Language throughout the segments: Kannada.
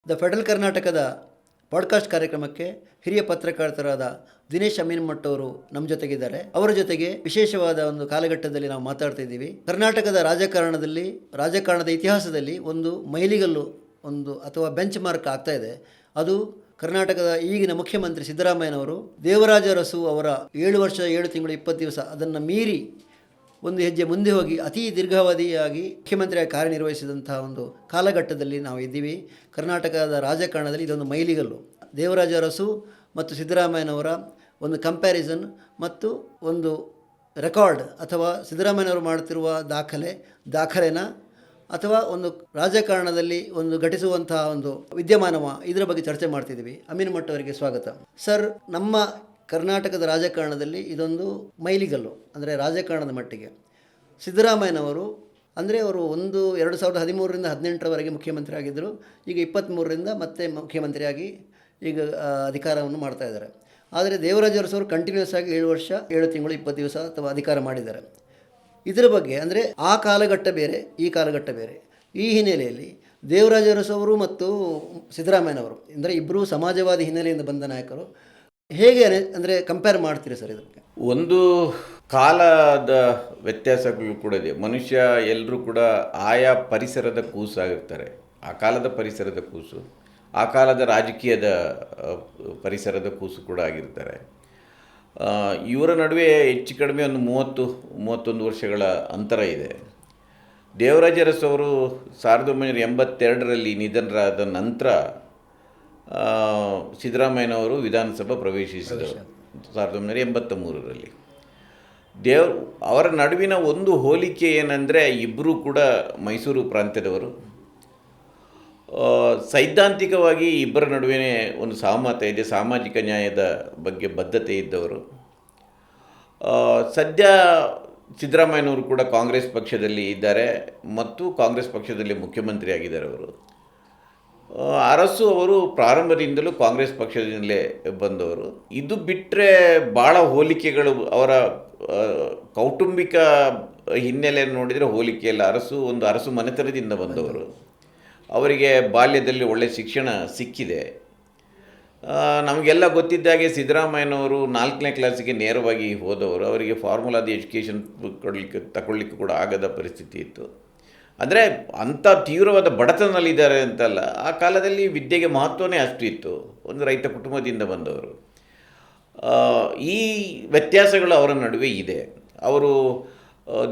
ದ ಫೆಡರಲ್ ಕರ್ನಾಟಕದ ಪಾಡ್ಕಾಸ್ಟ್ ಕಾರ್ಯಕ್ರಮಕ್ಕೆ ಹಿರಿಯ ಪತ್ರಕರ್ತರಾದ ದಿನೇಶ್ ಅಮೀನ್ಮಠ್ ಅವರು ನಮ್ಮ ಜೊತೆಗಿದ್ದಾರೆ. ಅವರ ಜೊತೆಗೆ ವಿಶೇಷವಾದ ಒಂದು ಕಾಲಘಟ್ಟದಲ್ಲಿ ನಾವು ಮಾತಾಡ್ತಾ ಇದ್ದೀವಿ. ಕರ್ನಾಟಕದ ರಾಜಕಾರಣದ ಇತಿಹಾಸದಲ್ಲಿ ಒಂದು ಮೈಲಿಗಲ್ಲು ಅಥವಾ ಬೆಂಚ್ ಮಾರ್ಕ್ ಆಗ್ತಾ ಇದೆ. ಅದು ಕರ್ನಾಟಕದ ಈಗಿನ ಮುಖ್ಯಮಂತ್ರಿ ಸಿದ್ದರಾಮಯ್ಯನವರು ದೇವರಾಜ ಅರಸು ಅವರ 7 ವರ್ಷ 7 ತಿಂಗಳು 20 ದಿವಸ ಅದನ್ನು ಮೀರಿ ಒಂದು ಹೆಜ್ಜೆ ಮುಂದೆ ಹೋಗಿ ಅತಿ ದೀರ್ಘಾವಧಿಯಾಗಿ ಮುಖ್ಯಮಂತ್ರಿಯಾಗಿ ಕಾರ್ಯನಿರ್ವಹಿಸಿದಂತಹ ಒಂದು ಕಾಲಘಟ್ಟದಲ್ಲಿ ನಾವು ಇದ್ದೀವಿ. ಕರ್ನಾಟಕದ ರಾಜಕಾರಣದಲ್ಲಿ ಇದೊಂದು ಮೈಲಿಗಲ್ಲು. ದೇವರಾಜ ಅರಸು ಮತ್ತು ಸಿದ್ದರಾಮಯ್ಯನವರ ಒಂದು ಕಂಪ್ಯಾರಿಸನ್ ಮತ್ತು ಒಂದು ರೆಕಾರ್ಡ್ ಅಥವಾ ಸಿದ್ದರಾಮಯ್ಯನವರು ಮಾಡುತ್ತಿರುವ ದಾಖಲೆನ ಅಥವಾ ಒಂದು ರಾಜಕಾರಣದಲ್ಲಿ ಒಂದು ಘಟಿಸುವಂತಹ ಒಂದು ವಿದ್ಯಮಾನವ ಇದರ ಬಗ್ಗೆ ಚರ್ಚೆ ಮಾಡ್ತಿದ್ದೀವಿ. ಅಮೀನ್ಮಠ್ ಅವರಿಗೆ ಸ್ವಾಗತ. ಸರ್, ನಮ್ಮ ಕರ್ನಾಟಕದ ರಾಜಕಾರಣದಲ್ಲಿ ಇದೊಂದು ಮೈಲಿಗಲ್ಲು. ಅಂದರೆ ರಾಜಕಾರಣದ ಮಟ್ಟಿಗೆ ಸಿದ್ದರಾಮಯ್ಯನವರು ಅವರು 2013ರಿಂದ 18ರವರೆಗೆ ಮುಖ್ಯಮಂತ್ರಿ ಆಗಿದ್ದರು. ಈಗ 23ರಿಂದ ಮತ್ತೆ ಮುಖ್ಯಮಂತ್ರಿಯಾಗಿ ಈಗ ಅಧಿಕಾರವನ್ನು ಮಾಡ್ತಾ ಇದ್ದಾರೆ. ಆದರೆ ದೇವರಾಜ ಅರಸು ಅವರು ಕಂಟಿನ್ಯೂಸ್ ಆಗಿ 7 ವರ್ಷ 7 ತಿಂಗಳು 20 ದಿವಸ ಅಥವಾ ಅಧಿಕಾರ ಮಾಡಿದ್ದಾರೆ. ಇದರ ಬಗ್ಗೆ ಅಂದರೆ ಆ ಕಾಲಘಟ್ಟ ಬೇರೆ, ಈ ಕಾಲಘಟ್ಟ ಬೇರೆ. ಈ ಹಿನ್ನೆಲೆಯಲ್ಲಿ ದೇವರಾಜ ಅರಸು ಅವರು ಮತ್ತು ಸಿದ್ದರಾಮಯ್ಯನವರು ಇಬ್ಬರೂ ಸಮಾಜವಾದಿ ಹಿನ್ನೆಲೆಯಿಂದ ಬಂದ ನಾಯಕರು. ಹೇಗೆ ಕಂಪೇರ್ ಮಾಡ್ತೀರಿ ಸರ್ ಇದಕ್ಕೆ? ಒಂದು ಕಾಲದ ವ್ಯತ್ಯಾಸಗಳು ಕೂಡ ಇದೆ. ಮನುಷ್ಯ ಎಲ್ಲರೂ ಕೂಡ ಆಯಾ ಪರಿಸರದ ಕೂಸಾಗಿರ್ತಾರೆ. ಆ ಕಾಲದ ಪರಿಸರದ ಕೂಸು, ಆ ಕಾಲದ ರಾಜಕೀಯದ ಪರಿಸರದ ಕೂಸು ಕೂಡ ಆಗಿರ್ತಾರೆ. ಇವರ ನಡುವೆ ಹೆಚ್ಚು ಕಡಿಮೆ ಒಂದು 30-31 ವರ್ಷಗಳ ಅಂತರ ಇದೆ. ದೇವರಾಜ ಅರಸು ಅವರು 1982ರಲ್ಲಿ ನಿಧನರಾದ ನಂತರ ಸಿದ್ದರಾಮಯ್ಯನವರು ವಿಧಾನಸಭೆ ಪ್ರವೇಶಿಸಿದರು 1983ರಲ್ಲಿ. ಅವರ ನಡುವಿನ ಒಂದು ಹೋಲಿಕೆ ಏನಂದರೆ, ಇಬ್ಬರೂ ಕೂಡ ಮೈಸೂರು ಪ್ರಾಂತ್ಯದವರು. ಸೈದ್ಧಾಂತಿಕವಾಗಿ ಇಬ್ಬರ ನಡುವೆ ಒಂದು ಸಹಮತ ಇದೆ, ಸಾಮಾಜಿಕ ನ್ಯಾಯದ ಬಗ್ಗೆ ಬದ್ಧತೆ ಇದ್ದವರು. ಸದ್ಯ ಸಿದ್ದರಾಮಯ್ಯನವರು ಕೂಡ ಕಾಂಗ್ರೆಸ್ ಪಕ್ಷದಲ್ಲಿ ಇದ್ದಾರೆ ಮತ್ತು ಕಾಂಗ್ರೆಸ್ ಪಕ್ಷದಲ್ಲಿ ಮುಖ್ಯಮಂತ್ರಿ ಆಗಿದ್ದಾರೆ ಅವರು. ಅರಸು ಅವರು ಪ್ರಾರಂಭದಿಂದಲೂ ಕಾಂಗ್ರೆಸ್ ಪಕ್ಷದಿಂದಲೇ ಬಂದವರು. ಇದು ಬಿಟ್ಟರೆ ಭಾಳ ಹೋಲಿಕೆಗಳು, ಅವರ ಕೌಟುಂಬಿಕ ಹಿನ್ನೆಲೆಯನ್ನು ನೋಡಿದರೆ ಹೋಲಿಕೆಯಲ್ಲ. ಅರಸು ಮನೆತನದಿಂದ ಬಂದವರು. ಅವರಿಗೆ ಬಾಲ್ಯದಲ್ಲಿ ಒಳ್ಳೆಯ ಶಿಕ್ಷಣ ಸಿಕ್ಕಿದೆ. ನಮಗೆಲ್ಲ ಗೊತ್ತಿದ್ದಾಗೆ ಸಿದ್ದರಾಮಯ್ಯನವರು 4ನೇ ಕ್ಲಾಸಿಗೆ ನೇರವಾಗಿ ಹೋದವರು. ಅವರಿಗೆ ಫಾರ್ಮುಲಾದ ಎಜುಕೇಷನ್ ತಗೊಳ್ಳಿಕ್ಕೆ ಕೂಡ ಆಗದ ಪರಿಸ್ಥಿತಿ ಇತ್ತು. ಅಂದರೆ ಅಂಥ ತೀವ್ರವಾದ ಬಡತನದಲ್ಲಿದ್ದಾರೆ ಅಂತಲ್ಲ, ಆ ಕಾಲದಲ್ಲಿ ವಿದ್ಯೆಗೆ ಮಹತ್ವನೇ ಅಷ್ಟು ಇತ್ತು. ಒಂದು ರೈತ ಕುಟುಂಬದಿಂದ ಬಂದವರು. ಈ ವ್ಯತ್ಯಾಸಗಳು ಅವರ ನಡುವೆ ಇದೆ.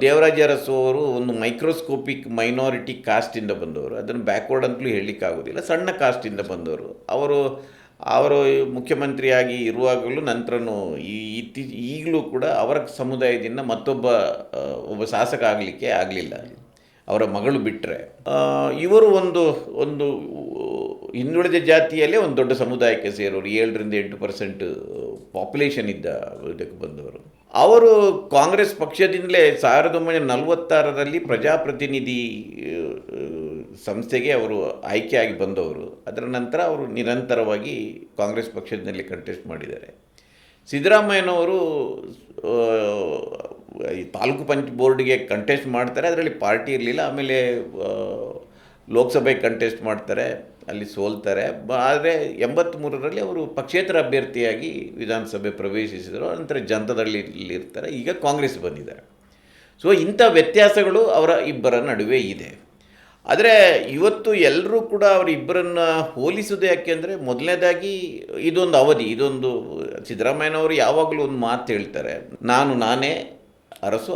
ದೇವರಾಜ ಅರಸು ಅವರು ಒಂದು ಮೈಕ್ರೋಸ್ಕೋಪಿಕ್ ಮೈನಾರಿಟಿ ಕಾಸ್ಟಿಂದ ಬಂದವರು. ಅದನ್ನು ಬ್ಯಾಕ್ವರ್ಡ್ ಅಂತಲೂ ಹೇಳಲಿಕ್ಕಾಗೋದಿಲ್ಲ, ಸಣ್ಣ ಕಾಸ್ಟಿಂದ ಬಂದವರು. ಅವರು ಮುಖ್ಯಮಂತ್ರಿಯಾಗಿ ಇರುವಾಗಲೂ ನಂತರನೂ ಈಗಲೂ ಕೂಡ ಅವರ ಸಮುದಾಯದಿಂದ ಒಬ್ಬ ಶಾಸಕ ಆಗಲಿಕ್ಕೆ ಆಗಲಿಲ್ಲ, ಅವರ ಮಗಳು ಬಿಟ್ಟರೆ. ಇವರು ಒಂದು ಹಿಂದುಳಿದ ಜಾತಿಯಲ್ಲೇ ಒಂದು ದೊಡ್ಡ ಸಮುದಾಯಕ್ಕೆ ಸೇರೋರು. 7-8% ಪಾಪ್ಯುಲೇಷನ್ ಇದ್ದ ಇದಕ್ಕೆ ಬಂದವರು. ಅವರು ಕಾಂಗ್ರೆಸ್ ಪಕ್ಷದಿಂದಲೇ 1946ರಲ್ಲಿ ಪ್ರಜಾಪ್ರತಿನಿಧಿ ಸಂಸ್ಥೆಗೆ ಅವರು ಆಯ್ಕೆಯಾಗಿ ಬಂದವರು. ಅದರ ನಂತರ ಅವರು ನಿರಂತರವಾಗಿ ಕಾಂಗ್ರೆಸ್ ಪಕ್ಷದಲ್ಲಿ ಕಂಟೆಸ್ಟ್ ಮಾಡಿದ್ದಾರೆ. ಸಿದ್ದರಾಮಯ್ಯನವರು ಈ ತಾಲೂಕು ಬೋರ್ಡ್ಗೆ ಕಂಟೆಸ್ಟ್ ಮಾಡ್ತಾರೆ, ಅದರಲ್ಲಿ ಪಾರ್ಟಿ ಇರಲಿಲ್ಲ. ಆಮೇಲೆ ಲೋಕಸಭೆಗೆ ಕಂಟೆಸ್ಟ್ ಮಾಡ್ತಾರೆ, ಅಲ್ಲಿ ಸೋಲ್ತಾರೆ. ಆದರೆ 83ರಲ್ಲಿ ಅವರು ಪಕ್ಷೇತರ ಅಭ್ಯರ್ಥಿಯಾಗಿ ವಿಧಾನಸಭೆ ಪ್ರವೇಶಿಸಿದರು. ನಂತರ ಜನತಾದಳಿ ಇರ್ತಾರೆ, ಈಗ ಕಾಂಗ್ರೆಸ್ ಬಂದಿದ್ದಾರೆ. ಸೊ ಇಂಥ ವ್ಯತ್ಯಾಸಗಳು ಅವರ ಇಬ್ಬರ ನಡುವೆ ಇದೆ. ಆದರೆ ಇವತ್ತು ಎಲ್ಲರೂ ಕೂಡ ಅವರಿಬ್ಬರನ್ನು ಹೋಲಿಸೋದು ಯಾಕೆಂದರೆ, ಮೊದಲನೇದಾಗಿ ಇದೊಂದು ಸಿದ್ದರಾಮಯ್ಯನವರು ಯಾವಾಗಲೂ ಒಂದು ಮಾತು ಹೇಳ್ತಾರೆ, ನಾನೇ ಅರಸು.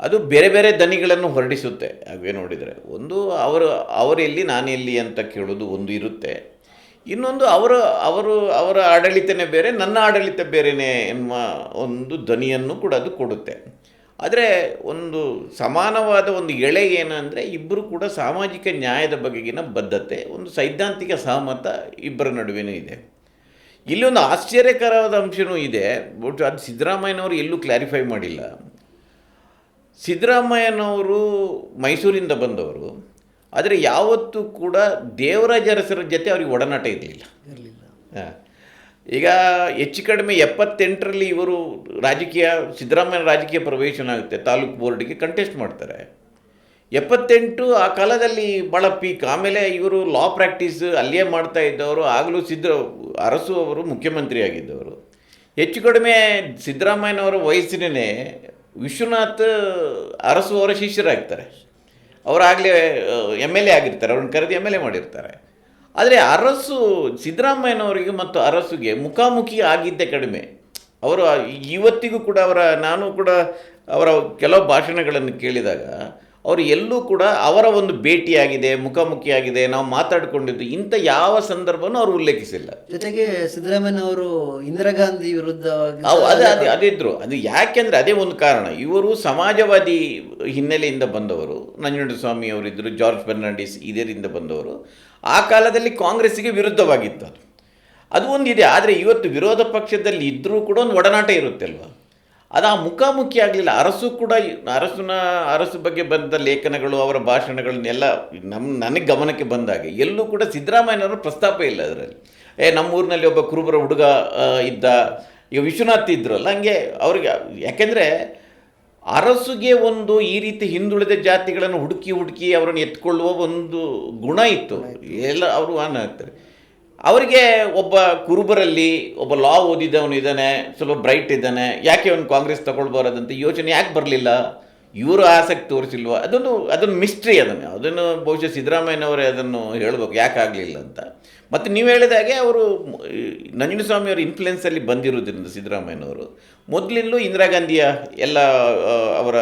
ಅದು ಬೇರೆ ಬೇರೆ ದನಿಗಳನ್ನು ಹೊರಡಿಸುತ್ತೆ. ಹಾಗೆ ನೋಡಿದರೆ ಒಂದು ಅವರೆಲ್ಲಿ ನಾನೆಲ್ಲಿ ಅಂತ ಕೇಳೋದು ಒಂದು ಇರುತ್ತೆ. ಇನ್ನೊಂದು ಅವರ ಆಡಳಿತನೇ ಬೇರೆ, ನನ್ನ ಆಡಳಿತ ಬೇರೆಯೇ ಎನ್ನುವ ಒಂದು ಧ್ವನಿಯನ್ನು ಕೂಡ ಅದು ಕೊಡುತ್ತೆ. ಆದರೆ ಒಂದು ಸಮಾನವಾದ ಒಂದು ಎಳೆ ಏನಂದರೆ, ಇಬ್ಬರು ಕೂಡ ಸಾಮಾಜಿಕ ನ್ಯಾಯದ ಬಗೆಗಿನ ಬದ್ಧತೆ, ಒಂದು ಸೈದ್ಧಾಂತಿಕ ಸಹಮತ ಇಬ್ಬರ ನಡುವೆನೂ ಇದೆ. ಇಲ್ಲಿ ಒಂದು ಆಶ್ಚರ್ಯಕರವಾದ ಅಂಶವೂ ಇದೆ. ಬಟ್ ಅದು ಸಿದ್ದರಾಮಯ್ಯನವರು ಎಲ್ಲೂ ಕ್ಲಾರಿಫೈ ಮಾಡಿಲ್ಲ. ಸಿದ್ದರಾಮಯ್ಯನವರು ಮೈಸೂರಿಂದ ಬಂದವರು, ಆದರೆ ಯಾವತ್ತೂ ಕೂಡ ದೇವರಾಜ ಅರಸರ ಜೊತೆ ಅವ್ರಿಗೆ ಒಡನಾಟ ಇರಲಿಲ್ಲ. ಈಗ ಹೆಚ್ಚು ಕಡಿಮೆ 78ರಲ್ಲಿ ಸಿದ್ದರಾಮಯ್ಯ ರಾಜಕೀಯ ಪ್ರವೇಶನ ಆಗುತ್ತೆ, ತಾಲೂಕು ಬೋರ್ಡಿಗೆ ಕಂಟೆಸ್ಟ್ ಮಾಡ್ತಾರೆ. 78 ಆ ಕಾಲದಲ್ಲಿ ಭಾಳ ಪೀಕ್. ಆಮೇಲೆ ಇವರು ಲಾ ಪ್ರಾಕ್ಟೀಸ್ ಅಲ್ಲಿಯೇ ಮಾಡ್ತಾ ಇದ್ದವರು. ಆಗಲೂ ಅರಸು ಅವರು ಮುಖ್ಯಮಂತ್ರಿ ಆಗಿದ್ದವರು. ಹೆಚ್ಚು ಕಡಿಮೆ ಸಿದ್ದರಾಮಯ್ಯನವರ ವಯಸ್ಸಿನೇ ವಿಶ್ವನಾಥ್ ಅರಸು ಅವರ ಶಿಷ್ಯರಾಗ್ತಾರೆ. ಅವರಾಗಲೇ ಎಮ್ ಎಲ್ ಎ ಆಗಿರ್ತಾರೆ, ಅವ್ರನ್ನ ಕರೆದು ಎಮ್ ಎಲ್ ಎ ಮಾಡಿರ್ತಾರೆ. ಆದರೆ ಅರಸು ಸಿದ್ದರಾಮಯ್ಯನವರಿಗೆ ಮತ್ತು ಅರಸುಗೆ ಮುಖಾಮುಖಿ ಆಗಿದ್ದೇ ಕಡಿಮೆ. ಅವರು ಇವತ್ತಿಗೂ ಕೂಡ ನಾನು ಕೂಡ ಅವರ ಕೆಲವು ಭಾಷಣಗಳನ್ನು ಕೇಳಿದಾಗ ಅವರು ಎಲ್ಲೂ ಕೂಡ ಅವರ ಒಂದು ಭೇಟಿಯಾಗಿದೆ, ಮುಖಾಮುಖಿಯಾಗಿದೆ, ನಾವು ಮಾತಾಡಿಕೊಂಡಿದ್ದು ಇಂಥ ಯಾವ ಸಂದರ್ಭನೂ ಅವರು ಉಲ್ಲೇಖಿಸಿಲ್ಲ. ಜೊತೆಗೆ ಸಿದ್ದರಾಮಯ್ಯನವರು ಇಂದಿರಾ ಗಾಂಧಿ ವಿರುದ್ಧ ಅದಿದ್ರು. ಅದು ಯಾಕೆಂದರೆ ಅದೇ ಒಂದು ಕಾರಣ. ಇವರು ಸಮಾಜವಾದಿ ಹಿನ್ನೆಲೆಯಿಂದ ಬಂದವರು. ನಂಜುಂಡಸ್ವಾಮಿ ಅವರಿದ್ದರು, ಜಾರ್ಜ್ ಫರ್ನಾಂಡಿಸ್ ಇದರಿಂದ ಬಂದವರು. ಆ ಕಾಲದಲ್ಲಿ ಕಾಂಗ್ರೆಸ್ಸಿಗೆ ವಿರುದ್ಧವಾಗಿತ್ತು ಅದು ಒಂದಿದೆ. ಆದರೆ ಇವತ್ತು ವಿರೋಧ ಪಕ್ಷದಲ್ಲಿ ಇದ್ದರೂ ಕೂಡ ಒಂದು ಒಡನಾಟ ಇರುತ್ತೆ ಅಲ್ವಾ, ಅದು ಆ ಮುಖಾಮುಖಿ ಆಗಲಿಲ್ಲ. ಅರಸು ಬಗ್ಗೆ ಬಂದ ಲೇಖನಗಳು, ಅವರ ಭಾಷಣಗಳನ್ನೆಲ್ಲ ನನಗೆ ಗಮನಕ್ಕೆ ಬಂದಾಗೆ ಎಲ್ಲೂ ಕೂಡ ಸಿದ್ದರಾಮಯ್ಯನವರ ಪ್ರಸ್ತಾಪ ಇಲ್ಲ ಅದರಲ್ಲಿ. ನಮ್ಮೂರಿನಲ್ಲಿ ಒಬ್ಬ ಕುರುಬರ ಹುಡುಗ ಇದ್ದ, ಈಗ ವಿಶ್ವನಾಥ್ ಇದ್ರಲ್ಲ, ಹಂಗೆ ಅವ್ರಿಗೆ. ಯಾಕೆಂದರೆ ಅರಸುಗೆ ಒಂದು ಈ ರೀತಿ ಹಿಂದುಳಿದ ಜಾತಿಗಳನ್ನು ಹುಡುಕಿ ಅವರನ್ನು ಎತ್ಕೊಳ್ಳುವ ಒಂದು ಗುಣ ಇತ್ತು. ಎಲ್ಲ ಅವರು ಆಗ್ತಾರೆ. ಅವರಿಗೆ ಒಬ್ಬ ಕುರುಬರಲ್ಲಿ ಒಬ್ಬ ಲಾ ಓದಿದವನು ಇದ್ದಾನೆ, ಸ್ವಲ್ಪ ಬ್ರೈಟ್ ಇದ್ದಾನೆ, ಯಾಕೆ ಅವನು ಕಾಂಗ್ರೆಸ್ ತಗೊಳ್ಬಾರದಂತ ಯೋಚನೆ ಯಾಕೆ ಬರಲಿಲ್ಲ? ಇವರು ಆಸಕ್ತಿ ತೋರಿಸಿಲ್ವ? ಅದನ್ನು ಮಿಸ್ಟ್ರಿ. ಅದನ್ನು ಬಹುಶಃ ಸಿದ್ದರಾಮಯ್ಯನವರೇ ಅದನ್ನು ಹೇಳಬೇಕು ಯಾಕೆ ಆಗಲಿಲ್ಲ ಅಂತ. ಮತ್ತು ನೀವು ಹೇಳಿದಾಗೆ ಅವರು ನಂಜುಂಡಸ್ವಾಮಿಯವರ ಇನ್ಫ್ಲುಯೆನ್ಸಲ್ಲಿ ಬಂದಿರೋದ್ರಿಂದ ಸಿದ್ದರಾಮಯ್ಯನವರು ಮೊದಲಿಂದಲೂ ಇಂದಿರಾ ಗಾಂಧಿಯ ಎಲ್ಲ ಅವರ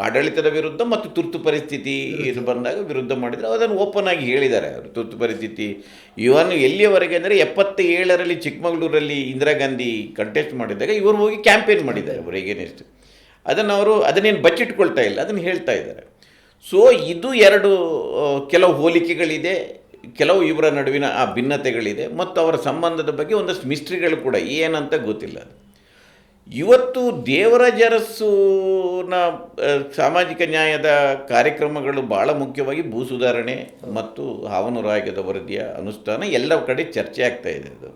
ಆಡಳಿತದ ವಿರುದ್ಧ ಮತ್ತು ತುರ್ತು ಪರಿಸ್ಥಿತಿ ಇದು ಬಂದಾಗ ವಿರುದ್ಧ ಮಾಡಿದರೆ ಅದನ್ನು ಓಪನ್ ಆಗಿ ಹೇಳಿದ್ದಾರೆ. ಅವರು ತುರ್ತು ಪರಿಸ್ಥಿತಿ ಇವನು ಎಲ್ಲಿಯವರೆಗೆ ಅಂದರೆ 77ರಲ್ಲಿ ಚಿಕ್ಕಮಗಳೂರಲ್ಲಿ ಇಂದಿರಾ ಗಾಂಧಿ ಕಂಟೆಸ್ಟ್ ಮಾಡಿದಾಗ ಇವರು ಹೋಗಿ ಕ್ಯಾಂಪೇನ್ ಮಾಡಿದ್ದಾರೆ ಅವರಿಗೆ ನೆಕ್ಸ್ಟ್. ಅದನ್ನೇನು ಬಚ್ಚಿಟ್ಕೊಳ್ತಾ ಇಲ್ಲ, ಅದನ್ನು ಹೇಳ್ತಾ ಇದ್ದಾರೆ. ಸೊ ಇದು ಎರಡು ಕೆಲವು ಹೋಲಿಕೆಗಳಿದೆ, ಕೆಲವು ಇವರ ನಡುವಿನ ಆ ಭಿನ್ನತೆಗಳಿದೆ, ಮತ್ತು ಅವರ ಸಂಬಂಧದ ಬಗ್ಗೆ ಒಂದಷ್ಟು ಮಿಸ್ಟ್ರಿಗಳು ಕೂಡ ಏನಂತ ಗೊತ್ತಿಲ್ಲ. ಇವತ್ತು ದೇವರಾಜ ಅರಸುನ ಸಾಮಾಜಿಕ ನ್ಯಾಯದ ಕಾರ್ಯಕ್ರಮಗಳು ಭಾಳ ಮುಖ್ಯವಾಗಿ ಭೂ ಸುಧಾರಣೆ ಮತ್ತು ಹಾವನೂರು ಆಯೋಗದ ವರದಿಯ ಅನುಷ್ಠಾನ ಎಲ್ಲ ಕಡೆ ಚರ್ಚೆ ಆಗ್ತಾ ಇದೆ. ಅದು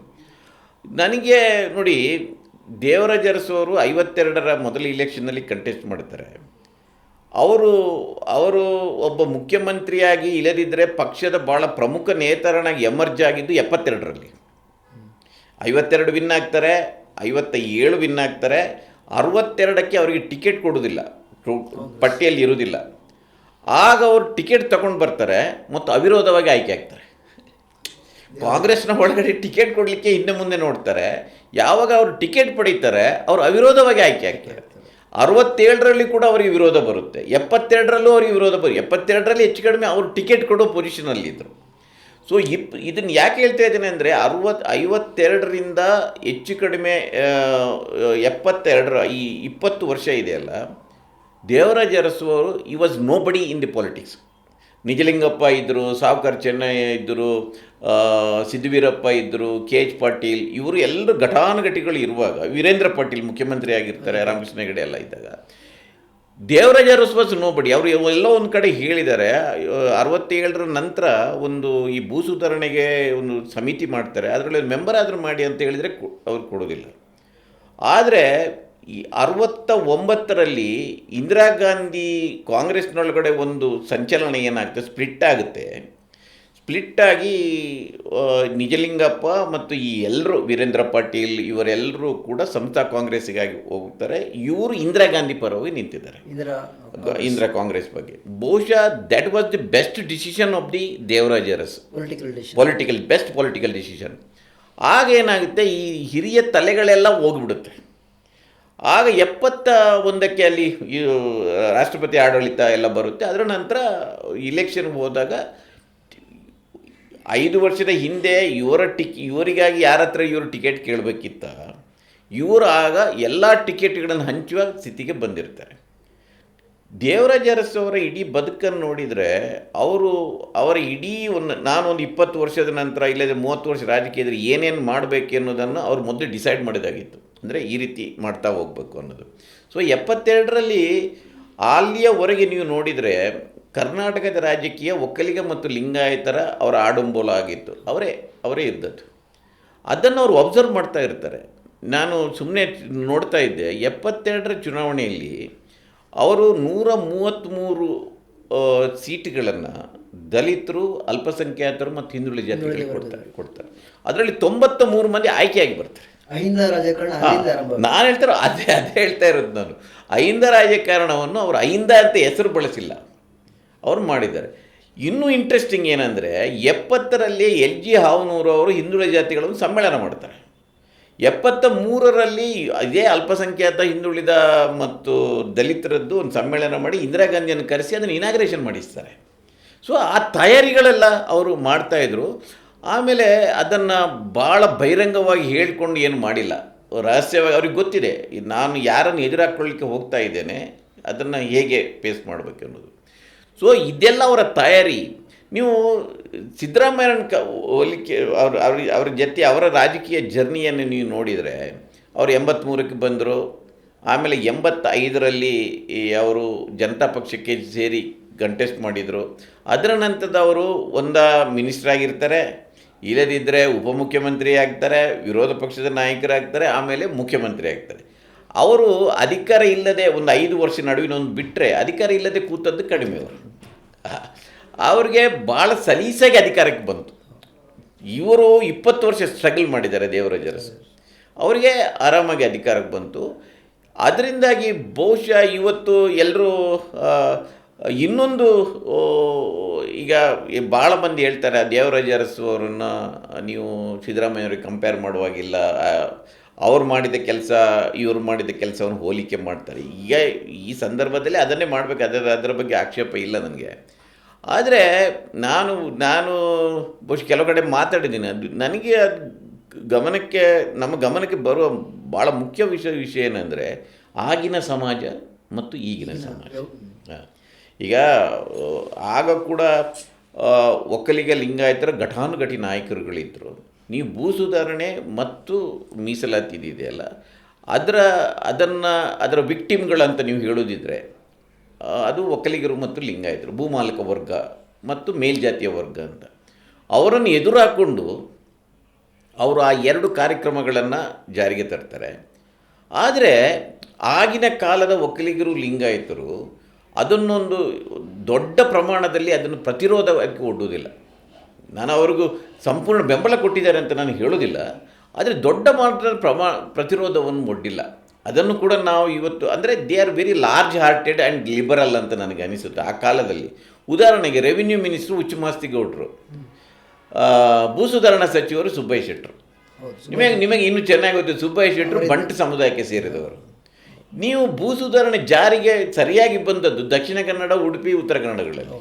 ನನಗೆ ನೋಡಿ, ದೇವರಾಜ ಅರಸು ಅವರು 52ರ ಮೊದಲ ಇಲೆಕ್ಷನ್ನಲ್ಲಿ ಕಂಟೆಸ್ಟ್ ಮಾಡ್ತಾರೆ. ಅವರು ಒಬ್ಬ ಮುಖ್ಯಮಂತ್ರಿಯಾಗಿ ಇಲ್ಲದಿದ್ದರೆ ಪಕ್ಷದ ಭಾಳ ಪ್ರಮುಖ ನೇತಾರನಾಗಿ ಎಮರ್ಜ್ ಆಗಿದ್ದು 72ರಲ್ಲಿ. 52 ವಿನ್ ಆಗ್ತಾರೆ, 57 ವಿನ್ ಆಗ್ತಾರೆ. 62ಕ್ಕೆ ಅವರಿಗೆ ಟಿಕೆಟ್ ಕೊಡೋದಿಲ್ಲ, ಪಟ್ಟಿಯಲ್ಲಿ ಇರೋದಿಲ್ಲ. ಆಗ ಅವರು ಟಿಕೆಟ್ ತಗೊಂಡು ಬರ್ತಾರೆ ಮತ್ತು ಅವಿರೋಧವಾಗಿ ಆಯ್ಕೆ ಆಗ್ತಾರೆ. ಕಾಂಗ್ರೆಸ್ನ ಒಳಗಡೆ ಟಿಕೆಟ್ ಕೊಡಲಿಕ್ಕೆ ಹಿಂದೆ ಮುಂದೆ ನೋಡ್ತಾರೆ. ಯಾವಾಗ ಅವರು ಟಿಕೆಟ್ ಪಡೀತಾರೆ ಅವರು ಅವಿರೋಧವಾಗಿ ಆಯ್ಕೆ ಆಗ್ತಾರೆ. 67ರಲ್ಲಿ ಕೂಡ ಅವರಿಗೆ ವಿರೋಧ ಬರುತ್ತೆ, 72ರಲ್ಲೂ ಅವರಿಗೆ ವಿರೋಧ 72ರಲ್ಲಿ ಹೆಚ್ಚು ಕಡಿಮೆ ಅವರು ಟಿಕೆಟ್ ಕೊಡೋ ಪೊಸಿಷನಲ್ಲಿದ್ದರು. ಸೊ ಇದನ್ನು ಯಾಕೆ ಹೇಳ್ತಾ ಇದ್ದೇನೆ ಅಂದರೆ 52ರಿಂದ ಹೆಚ್ಚು ಕಡಿಮೆ 72ರ ಈ 20 ವರ್ಷ ಇದೆಯಲ್ಲ, ದೇವರಾಜ ಅರಸು ಅವರು ಈ ವಾಸ್ ನೋ ಬಡಿ ಇನ್ ದಿ ಪಾಲಿಟಿಕ್ಸ್. ನಿಜಲಿಂಗಪ್ಪ ಇದ್ದರು, ಸಾವ್ಕಾರ್ ಚೆನ್ನಯ್ಯ ಇದ್ದರು, ಸಿದ್ದವೀರಪ್ಪ ಇದ್ದರು, ಕೆ ಎಚ್ ಪಾಟೀಲ್, ಇವರು ಎಲ್ಲರೂ ಘಟಾನುಘಟಿಗಳು ಇರುವಾಗ, ವೀರೇಂದ್ರ ಪಾಟೀಲ್ ಮುಖ್ಯಮಂತ್ರಿ ಆಗಿರ್ತಾರೆ, ರಾಮಕೃಷ್ಣ ಹೆಗಡೆ ಎಲ್ಲ ಇದ್ದಾಗ, ದೇವರಾಜ ಅರಸು ವಾಸ್ ನೋಬಡಿ. ಅವರು ಎಲ್ಲೋ ಒಂದು ಕಡೆ ಹೇಳಿದ್ದಾರೆ, 67ರ ನಂತರ ಒಂದು ಈ ಭೂ ಸುಧಾರಣೆಗೆ ಒಂದು ಸಮಿತಿ ಮಾಡ್ತಾರೆ, ಅದರಲ್ಲಿ ಮೆಂಬರ್ ಆದರೂ ಮಾಡಿ ಅಂತ ಹೇಳಿದರೆ ಅವ್ರು ಕೊಡೋದಿಲ್ಲ. ಆದರೆ ಈ 69ರಲ್ಲಿ ಇಂದಿರಾ ಗಾಂಧಿ ಕಾಂಗ್ರೆಸ್ನೊಳಗಡೆ ಒಂದು ಸಂಚಲನ ಏನಾಗುತ್ತೆ, ಸ್ಪ್ಲಿಟ್ ಆಗುತ್ತೆ. ಸ್ಪ್ಲಿಟ್ಟಾಗಿ ನಿಜಲಿಂಗಪ್ಪ ಮತ್ತು ಈ ಎಲ್ಲರೂ ವೀರೇಂದ್ರ ಪಾಟೀಲ್ ಇವರೆಲ್ಲರೂ ಕೂಡ ಸಮತಾ ಕಾಂಗ್ರೆಸ್ಸಿಗಾಗಿ ಹೋಗ್ತಾರೆ. ಇವರು ಇಂದಿರಾ ಗಾಂಧಿ ಪರವಾಗಿ ನಿಂತಿದ್ದಾರೆ, ಇಂದಿರಾ ಕಾಂಗ್ರೆಸ್ ಬಗ್ಗೆ. ಬಹುಶಃ that was the best decision of the Devaraj Urs, best political decision. ಆಗ ಏನಾಗುತ್ತೆ, ಈ ಹಿರಿಯ ತಲೆಗಳೆಲ್ಲ ಹೋಗಿಬಿಡುತ್ತೆ. ಆಗ 71ಕ್ಕೆ ಅಲ್ಲಿ ರಾಷ್ಟ್ರಪತಿ ಆಡಳಿತ ಎಲ್ಲ ಬರುತ್ತೆ. ಅದರ ನಂತರ ಇಲೆಕ್ಷನ್ಗೆ ಹೋದಾಗ 5 ವರ್ಷದ ಹಿಂದೆ ಇವರಿಗಾಗಿ ಯಾರ ಹತ್ರ ಇವರು ಟಿಕೆಟ್ ಕೇಳಬೇಕಿತ್ತ, ಇವರು ಆಗ ಎಲ್ಲ ಟಿಕೆಟ್ಗಳನ್ನು ಹಂಚುವ ಸ್ಥಿತಿಗೆ ಬಂದಿರ್ತಾರೆ. ದೇವರಾಜ ಅರಸು ಅವರ ಇಡೀ ಬದುಕನ್ನು ನೋಡಿದರೆ ಅವರ ಇಡೀ ನಾನೊಂದು 20 ವರ್ಷದ ನಂತರ ಇಲ್ಲದೆ 30 ವರ್ಷ ರಾಜಕೀಯದಲ್ಲಿ ಏನೇನು ಮಾಡಬೇಕು ಅನ್ನೋದನ್ನು ಅವ್ರು ಮೊದಲು ಡಿಸೈಡ್ ಮಾಡಿದಾಗಿತ್ತು. ಅಂದರೆ ಈ ರೀತಿ ಮಾಡ್ತಾ ಹೋಗಬೇಕು ಅನ್ನೋದು. ಸೊ 72ರಲ್ಲಿ ಅಲ್ಲಿಯವರೆಗೆ ನೀವು ನೋಡಿದರೆ ಕರ್ನಾಟಕದ ರಾಜಕೀಯ ಒಕ್ಕಲಿಗ ಮತ್ತು ಲಿಂಗಾಯತರ ಅವರ ಆಡಂಬೋಲ ಆಗಿತ್ತು, ಅವರೇ ಇದ್ದದ್ದು. ಅದನ್ನು ಅವರು ಅಬ್ಸರ್ವ್ ಮಾಡ್ತಾ ಇರ್ತಾರೆ. ನಾನು ಸುಮ್ಮನೆ ನೋಡ್ತಾ ಇದ್ದೆ, 72ರ ಚುನಾವಣೆಯಲ್ಲಿ ಅವರು 133 ಸೀಟ್ಗಳನ್ನು ದಲಿತರು, ಅಲ್ಪಸಂಖ್ಯಾತರು ಮತ್ತು ಹಿಂದುಳಿದ ಜಾತಿಗಳಿಗೆ ಕೊಡ್ತಾರೆ. ಅದರಲ್ಲಿ 93 ಮಂದಿ ಆಯ್ಕೆಯಾಗಿ ಬರ್ತಾರೆ. ಅಹಿಂದ ರಾಜಕಾರಣ ಅಲ್ಲಿಂದ ಆರಂಭ. ನಾನು ಹೇಳ್ತಾರೋ ಅದೇ ಹೇಳ್ತಾ ಇರೋದು ನಾನು. ಅಹಿಂದ ರಾಜಕಾರಣವನ್ನು ಅವರು ಅಹಿಂದ ಅಂತ ಹೆಸರು ಬಳಸಿಲ್ಲ, ಅವರು ಮಾಡಿದ್ದಾರೆ. ಇನ್ನೂ ಇಂಟ್ರೆಸ್ಟಿಂಗ್ ಏನಂದರೆ 70ರಲ್ಲಿ LG ಹಾವನೂರು ಅವರು ಹಿಂದುಳಿದ ಜಾತಿಗಳನ್ನು ಸಮ್ಮೇಳನ ಮಾಡ್ತಾರೆ. 73ರಲ್ಲಿ ಇದೇ ಅಲ್ಪಸಂಖ್ಯಾತ, ಹಿಂದುಳಿದ ಮತ್ತು ದಲಿತರದ್ದು ಒಂದು ಸಮ್ಮೇಳನ ಮಾಡಿ ಇಂದಿರಾ ಗಾಂಧಿಯನ್ನು ಕರೆಸಿ ಅದನ್ನು ಇನಾಗ್ರೇಷನ್ ಮಾಡಿಸ್ತಾರೆ. ಸೊ ಆ ತಯಾರಿಗಳೆಲ್ಲ ಅವರು ಮಾಡ್ತಾಯಿದ್ರು. ಆಮೇಲೆ ಅದನ್ನು ಭಾಳ ಬಹಿರಂಗವಾಗಿ ಹೇಳ್ಕೊಂಡು ಏನು ಮಾಡಿಲ್ಲ, ರಹಸ್ಯವಾಗಿ. ಅವ್ರಿಗೆ ಗೊತ್ತಿದೆ ನಾನು ಯಾರನ್ನು ಎದುರಾಕೊಳ್ಳಿಕ್ಕೆ ಹೋಗ್ತಾ ಇದ್ದೇನೆ, ಅದನ್ನು ಹೇಗೆ ಫೇಸ್ ಮಾಡಬೇಕು ಅನ್ನೋದು. ಸೊ ಇದೆಲ್ಲ ಅವರ ತಯಾರಿ. ನೀವು ಸಿದ್ದರಾಮಯ್ಯನ ಹೋಲಿಕೆ ಅವ್ರ ಜೊತೆ ಅವರ ರಾಜಕೀಯ ಜರ್ನಿಯನ್ನು ನೀವು ನೋಡಿದರೆ, ಅವರು 83ಕ್ಕೆ ಬಂದರು. ಆಮೇಲೆ 85ರಲ್ಲಿ ಅವರು ಜನತಾ ಪಕ್ಷಕ್ಕೆ ಸೇರಿ ಕಂಟೆಸ್ಟ್ ಮಾಡಿದರು. ಅದರ ನಂತರದ ಅವರು ಮಿನಿಸ್ಟರ್ ಆಗಿರ್ತಾರೆ, ಇಲ್ಲದಿದ್ದರೆ ಉಪಮುಖ್ಯಮಂತ್ರಿ ಆಗ್ತಾರೆ, ವಿರೋಧ ಪಕ್ಷದ ನಾಯಕರಾಗ್ತಾರೆ, ಆಮೇಲೆ ಮುಖ್ಯಮಂತ್ರಿ ಆಗ್ತಾರೆ. ಅವರು ಅಧಿಕಾರ ಇಲ್ಲದೆ 5 ವರ್ಷ ನಡುವಿನೊಂದು ಬಿಟ್ಟರೆ ಅಧಿಕಾರ ಇಲ್ಲದೆ ಕೂತದ್ದು ಕಡಿಮೆ. ಅವ್ರಿಗೆ ಭಾಳ ಸಲೀಸಾಗಿ ಅಧಿಕಾರಕ್ಕೆ ಬಂತು. ಇವರು 20 ವರ್ಷ ಸ್ಟ್ರಗಲ್ ಮಾಡಿದ್ದಾರೆ ದೇವರಾಜ ಅರಸು, ಅವರಿಗೆ ಆರಾಮಾಗಿ ಅಧಿಕಾರಕ್ಕೆ ಬಂತು. ಅದರಿಂದಾಗಿ ಬಹುಶಃ ಇವತ್ತು ಎಲ್ಲರೂ ಇನ್ನೊಂದು ಈಗ ಭಾಳ ಮಂದಿ ಹೇಳ್ತಾರೆ ದೇವರಾಜ ಅರಸು ಅವರನ್ನು ನೀವು ಸಿದ್ದರಾಮಯ್ಯವ್ರಿಗೆ ಕಂಪೇರ್ ಮಾಡುವಾಗಿಲ್ಲ, ಅವ್ರು ಮಾಡಿದ ಕೆಲಸ ಇವರು ಮಾಡಿದ ಕೆಲಸವನ್ನು ಹೋಲಿಕೆ ಮಾಡ್ತಾರೆ. ಈಗ ಈ ಸಂದರ್ಭದಲ್ಲಿ ಅದನ್ನೇ ಮಾಡಬೇಕು, ಅದರ ಬಗ್ಗೆ ಆಕ್ಷೇಪ ಇಲ್ಲ ನನಗೆ. ಆದರೆ ನಾನು ಬಹುಶಃ ಕೆಲವು ಕಡೆ ಮಾತಾಡಿದ್ದೀನಿ. ಅದು ನನಗೆ ನಮ್ಮ ಗಮನಕ್ಕೆ ಬರುವ ಭಾಳ ಮುಖ್ಯ ವಿಷಯ ಏನಂದರೆ ಆಗಿನ ಸಮಾಜ ಮತ್ತು ಈಗಿನ ಸಮಾಜ. ಈಗ ಆಗ ಕೂಡ ಒಕ್ಕಲಿಗ ಲಿಂಗಾಯತರ ಘಟಾನುಘಟಿ ನಾಯಕರುಗಳಿದ್ದರು. ನೀವು ಭೂ ಸುಧಾರಣೆ ಮತ್ತು ಮೀಸಲಾತಿ ಇದೆಯಲ್ಲ, ಅದರ ವಿಕ್ಟಿಮ್ಗಳಂತ ನೀವು ಹೇಳೋದಿದ್ರೆ ಅದು ಒಕ್ಕಲಿಗರು ಮತ್ತು ಲಿಂಗಾಯತರು, ಭೂಮಾಲಕ ವರ್ಗ ಮತ್ತು ಮೇಲ್ಜಾತಿಯ ವರ್ಗ ಅಂತ. ಅವರನ್ನು ಎದುರು ಹಾಕ್ಕೊಂಡು ಅವರು ಆ 2 ಕಾರ್ಯಕ್ರಮಗಳನ್ನು ಜಾರಿಗೆ ತರ್ತಾರೆ. ಆದರೆ ಆಗಿನ ಕಾಲದ ಒಕ್ಕಲಿಗರು, ಲಿಂಗಾಯತರು ಅದನ್ನೊಂದು ದೊಡ್ಡ ಪ್ರಮಾಣದಲ್ಲಿ ಅದನ್ನು ಪ್ರತಿರೋಧವಾಗಿ ಒಡ್ಡುವುದಿಲ್ಲ. ನಾನು ಅವ್ರಿಗೂ ಸಂಪೂರ್ಣ ಬೆಂಬಲ ಕೊಟ್ಟಿದ್ದಾರೆ ಅಂತ ನಾನು ಹೇಳೋದಿಲ್ಲ, ಆದರೆ ದೊಡ್ಡ ಮಟ್ಟದ ಪ್ರತಿರೋಧವನ್ನು ಒಡ್ಡಿಲ್ಲ. ಅದನ್ನು ಕೂಡ ನಾವು ಇವತ್ತು ಅಂದರೆ they are very large hearted and liberal ಅಂತ ನನಗೆ ಅನಿಸುತ್ತೆ ಆ ಕಾಲದಲ್ಲಿ. ಉದಾಹರಣೆಗೆ ರೆವಿನ್ಯೂ ಮಿನಿಸ್ಟ್ರು ಹುಚ್ಚುಮಾಸ್ತಿಗೌಡರು, ಭೂ ಸುಧಾರಣಾ ಸಚಿವರು ಸುಬ್ಬಯ್ಯ ಶೆಟ್ಟರು. ನಿಮಗೆ ಇನ್ನೂ ಚೆನ್ನಾಗಿ ಗೊತ್ತು, ಸುಬ್ಬಯ್ಯ ಶೆಟ್ಟರು ಬಂಟ ಸಮುದಾಯಕ್ಕೆ ಸೇರಿದವರು. ನೀವು ಭೂ ಸುಧಾರಣೆ ಜಾರಿಗೆ ಸರಿಯಾಗಿ ಬಂದದ್ದು ದಕ್ಷಿಣ ಕನ್ನಡ, ಉಡುಪಿ, ಉತ್ತರ ಕನ್ನಡಗಳಲ್ಲಿ.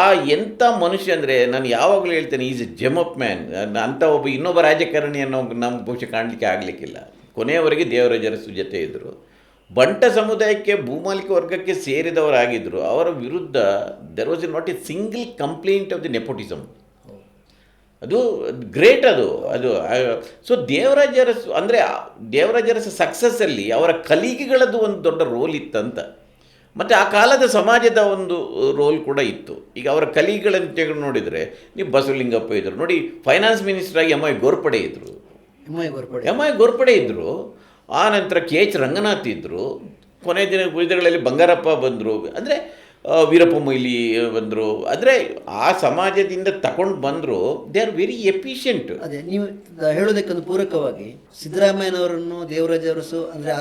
ಆ ಎಂಥ ಮನುಷ್ಯ ಅಂದರೆ ನಾನು ಯಾವಾಗಲೂ ಹೇಳ್ತೇನೆ, is A GeM of man. ಅಂಥ ಇನ್ನೊಬ್ಬ ರಾಜಕಾರಣಿಯನ್ನು ನಮ್ಗೆ ಬಹುಶಃ ಕಾಣಲಿಕ್ಕೆ ಆಗಲಿಕ್ಕಿಲ್ಲ. ಕೊನೆಯವರೆಗೆ ದೇವರಾಜ ಅರಸು ಜೊತೆ ಇದ್ದರು. ಬಂಟ ಸಮುದಾಯಕ್ಕೆ, ಭೂಮಾಲಿಕ ವರ್ಗಕ್ಕೆ ಸೇರಿದವರಾಗಿದ್ದರು. ಅವರ ವಿರುದ್ಧ there was not A single complaint of the nepotism. ಅದು ಗ್ರೇಟ್. ಅದು ಸೊ ದೇವರಾಜ ಅರಸು ಅಂದರೆ ದೇವರಾಜ ಅರಸು ಸಕ್ಸಸ್ಸಲ್ಲಿ ಅವರ ಕಲೀಗಿಗಳದ್ದು ಒಂದು ದೊಡ್ಡ ರೋಲ್ ಇತ್ತಂತ. ಮತ್ತು ಆ ಕಾಲದ ಸಮಾಜದ ಒಂದು ರೋಲ್ ಕೂಡ ಇತ್ತು. ಈಗ ಅವರ ಕಲೀಗಳನ್ನು ತೆಗೆದು ನೋಡಿದರೆ ನೀವು ಬಸವಲಿಂಗಪ್ಪ ಇದ್ದರು ನೋಡಿ, ಫೈನಾನ್ಸ್ ಮಿನಿಸ್ಟ್ರಾಗಿ ಎಮ್ ಐ ಗೋರ್ಪಡೆ ಇದ್ದರು. ಆ ನಂತರ KH ರಂಗನಾಥ್ ಇದ್ದರು. ಕೊನೆಯ ದಿನಗಳಲ್ಲಿ ಬಂಗಾರಪ್ಪ ಬಂದರು. ಅಂದರೆ ವೀರಪ್ಪ ಮೊಯ್ಲಿ ಬಂದರು. ಅಂದರೆ ಆ ಸಮಾಜದಿಂದ ತಗೊಂಡು ಬಂದರು. They are very efficient. ಅದೇ ನೀವು ಹೇಳೋದಕ್ಕೊಂದು ಪೂರಕವಾಗಿ ಸಿದ್ದರಾಮಯ್ಯನವರನ್ನು ದೇವರಾಜ ಅರಸು ಅಂದರೆ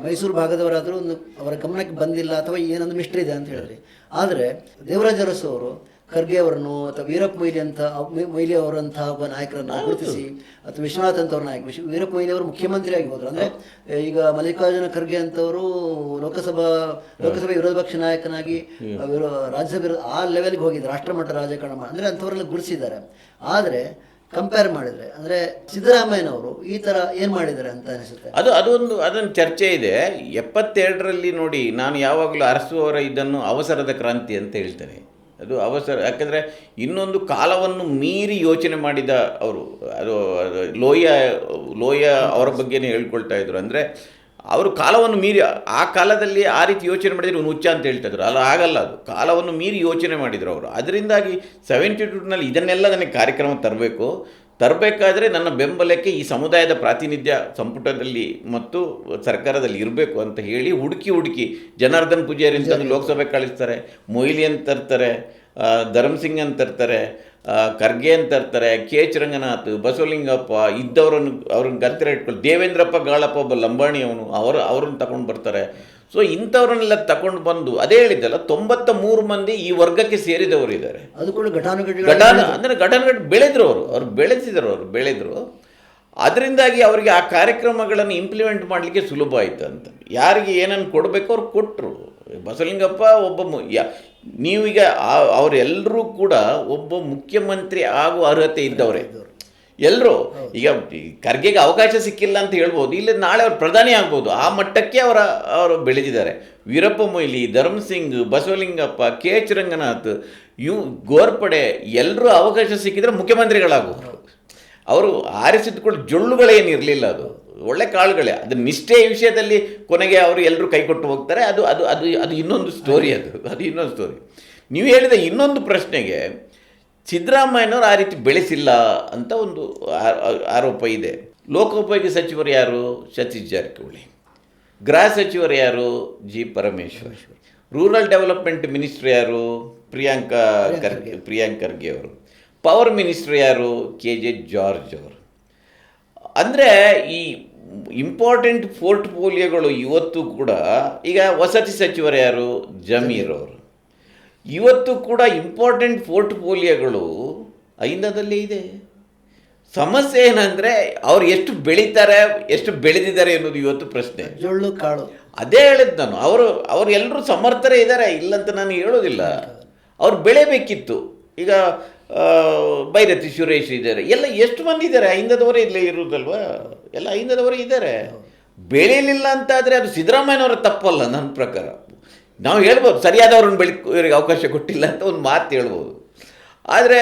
ಮೈಸೂರು ಭಾಗದವರಾದರೂ ಒಂದು ಅವರ ಗಮನಕ್ಕೆ ಬಂದಿಲ್ಲ ಅಥವಾ ಏನೊಂದು ಮಿಸ್ಟ್ರಿ ಇದೆ ಅಂತ ಹೇಳಿದ್ರಿ. ಆದರೆ ದೇವರಾಜ ಅರಸು ಅವರು ಖರ್ಗೆ ಅವರನ್ನು ಅಥವಾ ವೀರಪ್ಪ ಮೊಯ್ಲಿ ಅವರಂತಹ ಒಬ್ಬ ನಾಯಕರನ್ನು ಗುರುತಿಸಿ, ಅಥವಾ ವಿಶ್ವನಾಥ್ ಅಂತವ್ರ ನಾಯಕ ವೀರಪ್ಪ ಮೊಯ್ಲಿ ಅವರು ಮುಖ್ಯಮಂತ್ರಿಯಾಗಿ ಹೋದರು. ಅಂದರೆ ಈಗ ಮಲ್ಲಿಕಾರ್ಜುನ ಖರ್ಗೆ ಅಂತವರು ಲೋಕಸಭೆ ವಿರೋಧ ಪಕ್ಷ ನಾಯಕನಾಗಿ ರಾಜ್ಯಸಭೆ ಆ ಲೆವೆಲ್ಗೆ ಹೋಗಿದ್ದಾರೆ, ರಾಷ್ಟ್ರಮಟ್ಟ ರಾಜಕಾರಣ ಅಂದರೆ ಅಂಥವರೆಲ್ಲ ಗುರುತಿಸಿದ್ದಾರೆ. ಆದರೆ ಕಂಪೇರ್ ಮಾಡಿದರೆ ಅಂದರೆ ಸಿದ್ದರಾಮಯ್ಯನವರು ಈ ಥರ ಏನು ಮಾಡಿದ್ದಾರೆ ಅಂತ ಅನಿಸುತ್ತೆ. ಅದೊಂದು ಚರ್ಚೆ ಇದೆ. 72ರಲ್ಲಿ ನೋಡಿ, ನಾನು ಯಾವಾಗಲೂ ಅರಸು ಅವರ ಇದನ್ನು ಅವಸರದ ಕ್ರಾಂತಿ ಅಂತ ಹೇಳ್ತೇನೆ. ಅದು ಅವಸರ, ಯಾಕೆಂದರೆ ಇನ್ನೊಂದು ಕಾಲವನ್ನು ಮೀರಿ ಯೋಚನೆ ಮಾಡಿದ ಅವರು. ಅದು ಲೋಯ ಅವರ ಬಗ್ಗೆನೇ ಹೇಳ್ಕೊಳ್ತಾ ಇದ್ರು. ಅಂದರೆ ಅವರು ಕಾಲವನ್ನು ಮೀರಿ, ಆ ಕಾಲದಲ್ಲಿ ಆ ರೀತಿ ಯೋಚನೆ ಮಾಡಿದರೆ ಇವನು ಹುಚ್ಚ ಅಂತ ಹೇಳ್ತಾಯಿದ್ರು. ಆಗಲ್ಲ, ಅದು ಕಾಲವನ್ನು ಮೀರಿ ಯೋಚನೆ ಮಾಡಿದರು ಅವರು. ಅದರಿಂದಾಗಿ 72ನಲ್ಲಿ ಇದನ್ನೆಲ್ಲ ನನಗೆ ಕಾರ್ಯಕ್ರಮ ತರಬೇಕು, ತರಬೇಕಾದ್ರೆ ನನ್ನ ಬೆಂಬಲಕ್ಕೆ ಈ ಸಮುದಾಯದ ಪ್ರಾತಿನಿಧ್ಯ ಸಂಪುಟದಲ್ಲಿ ಮತ್ತು ಸರ್ಕಾರದಲ್ಲಿ ಇರಬೇಕು ಅಂತ ಹೇಳಿ ಹುಡುಕಿ ಜನಾರ್ದನ್ ಪೂಜಾರಿ ಅಂತಂದು ಲೋಕಸಭೆ ಕಳಿಸ್ತಾರೆ, ಮೊಯ್ಲಿ ಅಂತ ತರ್ತಾರೆ, ಧರ್ಮ್ ಸಿಂಗ್ ಅಂತ ತರ್ತಾರೆ, ಖರ್ಗೆ ಅಂತ ತರ್ತಾರೆ, ಕೆ ಎಚ್ ರಂಗನಾಥ್, ಬಸವಲಿಂಗಪ್ಪ ಅವ್ರನ್ನ ಗತ್ತಿರ ಇಟ್ಕೊಳ್ಳಿ, ದೇವೇಂದ್ರಪ್ಪ ಗಾಳಪ್ಪ ಒಬ್ಬ ಲಂಬಾಣಿ ಅವ್ರನ್ನ ತಗೊಂಡು ಬರ್ತಾರೆ. ಸೊ ಇಂಥವ್ರನ್ನೆಲ್ಲ ತಗೊಂಡು ಬಂದು ಅದೇ ಹೇಳಿದ್ದಲ್ಲ, 93 ಮಂದಿ ಈ ವರ್ಗಕ್ಕೆ ಸೇರಿದವರು ಇದ್ದಾರೆ. ಅದು ಕೂಡ ಅಂದರೆ ಘಟಾನುಘಟಿ ಬೆಳೆದ್ರು. ಅದರಿಂದಾಗಿ ಅವರಿಗೆ ಆ ಕಾರ್ಯಕ್ರಮಗಳನ್ನು ಇಂಪ್ಲಿಮೆಂಟ್ ಮಾಡಲಿಕ್ಕೆ ಸುಲಭ ಆಯಿತು ಅಂತ. ಯಾರಿಗೆ ಏನನ್ನು ಕೊಡಬೇಕು ಅವ್ರು ಕೊಟ್ಟರು. ಬಸವಲಿಂಗಪ್ಪ ನೀವೀಗ ಅವರೆಲ್ಲರೂ ಕೂಡ ಒಬ್ಬ ಮುಖ್ಯಮಂತ್ರಿ ಆಗುವ ಅರ್ಹತೆ ಇದ್ದವರೇ ಎಲ್ಲರೂ. ಈಗ ಖರ್ಗೆಗೆ ಅವಕಾಶ ಸಿಕ್ಕಿಲ್ಲ ಅಂತ ಹೇಳ್ಬೋದು, ಇಲ್ಲ ನಾಳೆ ಅವ್ರು ಪ್ರಧಾನಿ ಆಗ್ಬೋದು, ಆ ಮಟ್ಟಕ್ಕೆ ಅವರು ಬೆಳೆದಿದ್ದಾರೆ. ವೀರಪ್ಪ ಮೊಯ್ಲಿ, ಧರ್ಮ್ ಸಿಂಗ್, ಬಸವಲಿಂಗಪ್ಪ, ಕೆ ಎಚ್ ರಂಗನಾಥ್, ಗೋರ್ಪಡೆ ಎಲ್ಲರೂ ಅವಕಾಶ ಸಿಕ್ಕಿದ್ರೆ ಮುಖ್ಯಮಂತ್ರಿಗಳಾಗೋರು. ಅವರು ಆರಿಸಿದ್ಕೊಂಡು ಜೊಳ್ಳುಗಳೇನಿರಲಿಲ್ಲ, ಅದು ಒಳ್ಳೆ ಕಾಳುಗಳೇ. ಅದು ನಿಷ್ಠೆ ವಿಷಯದಲ್ಲಿ ಕೊನೆಗೆ ಅವರು ಎಲ್ಲರೂ ಕೈ ಕೊಟ್ಟು ಹೋಗ್ತಾರೆ. ಅದು ಇನ್ನೊಂದು ಸ್ಟೋರಿ. ಅದು ಇನ್ನೊಂದು ಸ್ಟೋರಿ. ನೀವು ಹೇಳಿದ ಇನ್ನೊಂದು ಪ್ರಶ್ನೆಗೆ ಸಿದ್ದರಾಮಯ್ಯನವರು ಆ ರೀತಿ ಬೆಳೆಸಿಲ್ಲ ಅಂತ ಒಂದು ಆರೋಪ ಇದೆ. ಲೋಕೋಪಯೋಗಿ ಸಚಿವರು ಯಾರು? ಸತೀಶ್ ಜಾರಕಿಹೊಳಿ. ಗೃಹ ಸಚಿವರು ಯಾರು? G Parameshwar. Rural development minister ಯಾರು? ಪ್ರಿಯಾಂಕ್ ಖರ್ಗೆ ಅವರು. ಪವರ್ ಮಿನಿಸ್ಟರ್ ಯಾರು? ಕೆ ಜೆ ಜಾರ್ಜ್ ಅವರು. ಅಂದರೆ ಈ ಇಂಪಾರ್ಟೆಂಟ್ ಪೋರ್ಟ್ಫೋಲಿಯೋಗಳು ಇವತ್ತು ಕೂಡ, ಈಗ ವಸತಿ ಸಚಿವರು ಯಾರು? ಜಮೀರ್ ಅವರು. ಇವತ್ತು ಕೂಡ ಇಂಪಾರ್ಟೆಂಟ್ ಪೋರ್ಟ್ಫೋಲಿಯೋಗಳು ಐಂದದಲ್ಲೇ ಇದೆ. ಸಮಸ್ಯೆ ಏನಂದರೆ ಅವ್ರು ಎಷ್ಟು ಬೆಳೀತಾರೆ, ಎಷ್ಟು ಬೆಳೆದಿದ್ದಾರೆ ಅನ್ನೋದು ಇವತ್ತು ಪ್ರಶ್ನೆ. ಜೊಳ್ಳು ಕಾಳು. ಅದೇ ಹೇಳಿದ್ದು ನಾನು. ಅವರು ಎಲ್ಲರೂ ಸಮರ್ಥರೇ ಇದ್ದಾರೆ, ಇಲ್ಲಂತ ನಾನು ಹೇಳೋದಿಲ್ಲ. ಅವ್ರು ಬೆಳೆಯಬೇಕಿತ್ತು. ಈಗ ಬೈರತಿ ಸುರೇಶ್ ಇದ್ದಾರೆ, ಎಲ್ಲ ಎಷ್ಟು ಮಂದಿ ಇದ್ದಾರೆ, ಐಂದದವರೇ ಇಲ್ಲೇ ಇರುವುದಲ್ವಾ, ಎಲ್ಲ ಐಂದದವರೇ ಇದ್ದಾರೆ. ಬೆಳೆಯಲಿಲ್ಲ ಅಂತಾದರೆ ಅದು ಸಿದ್ದರಾಮಯ್ಯನವರ ತಪ್ಪಲ್ಲ ನನ್ನ ಪ್ರಕಾರ. ನಾವು ಹೇಳ್ಬೋದು ಸರಿಯಾದವ್ರನ್ನ ಇವರಿಗೆ ಅವಕಾಶ ಕೊಟ್ಟಿಲ್ಲ ಅಂತ ಒಂದು ಮಾತು ಹೇಳ್ಬೋದು. ಆದರೆ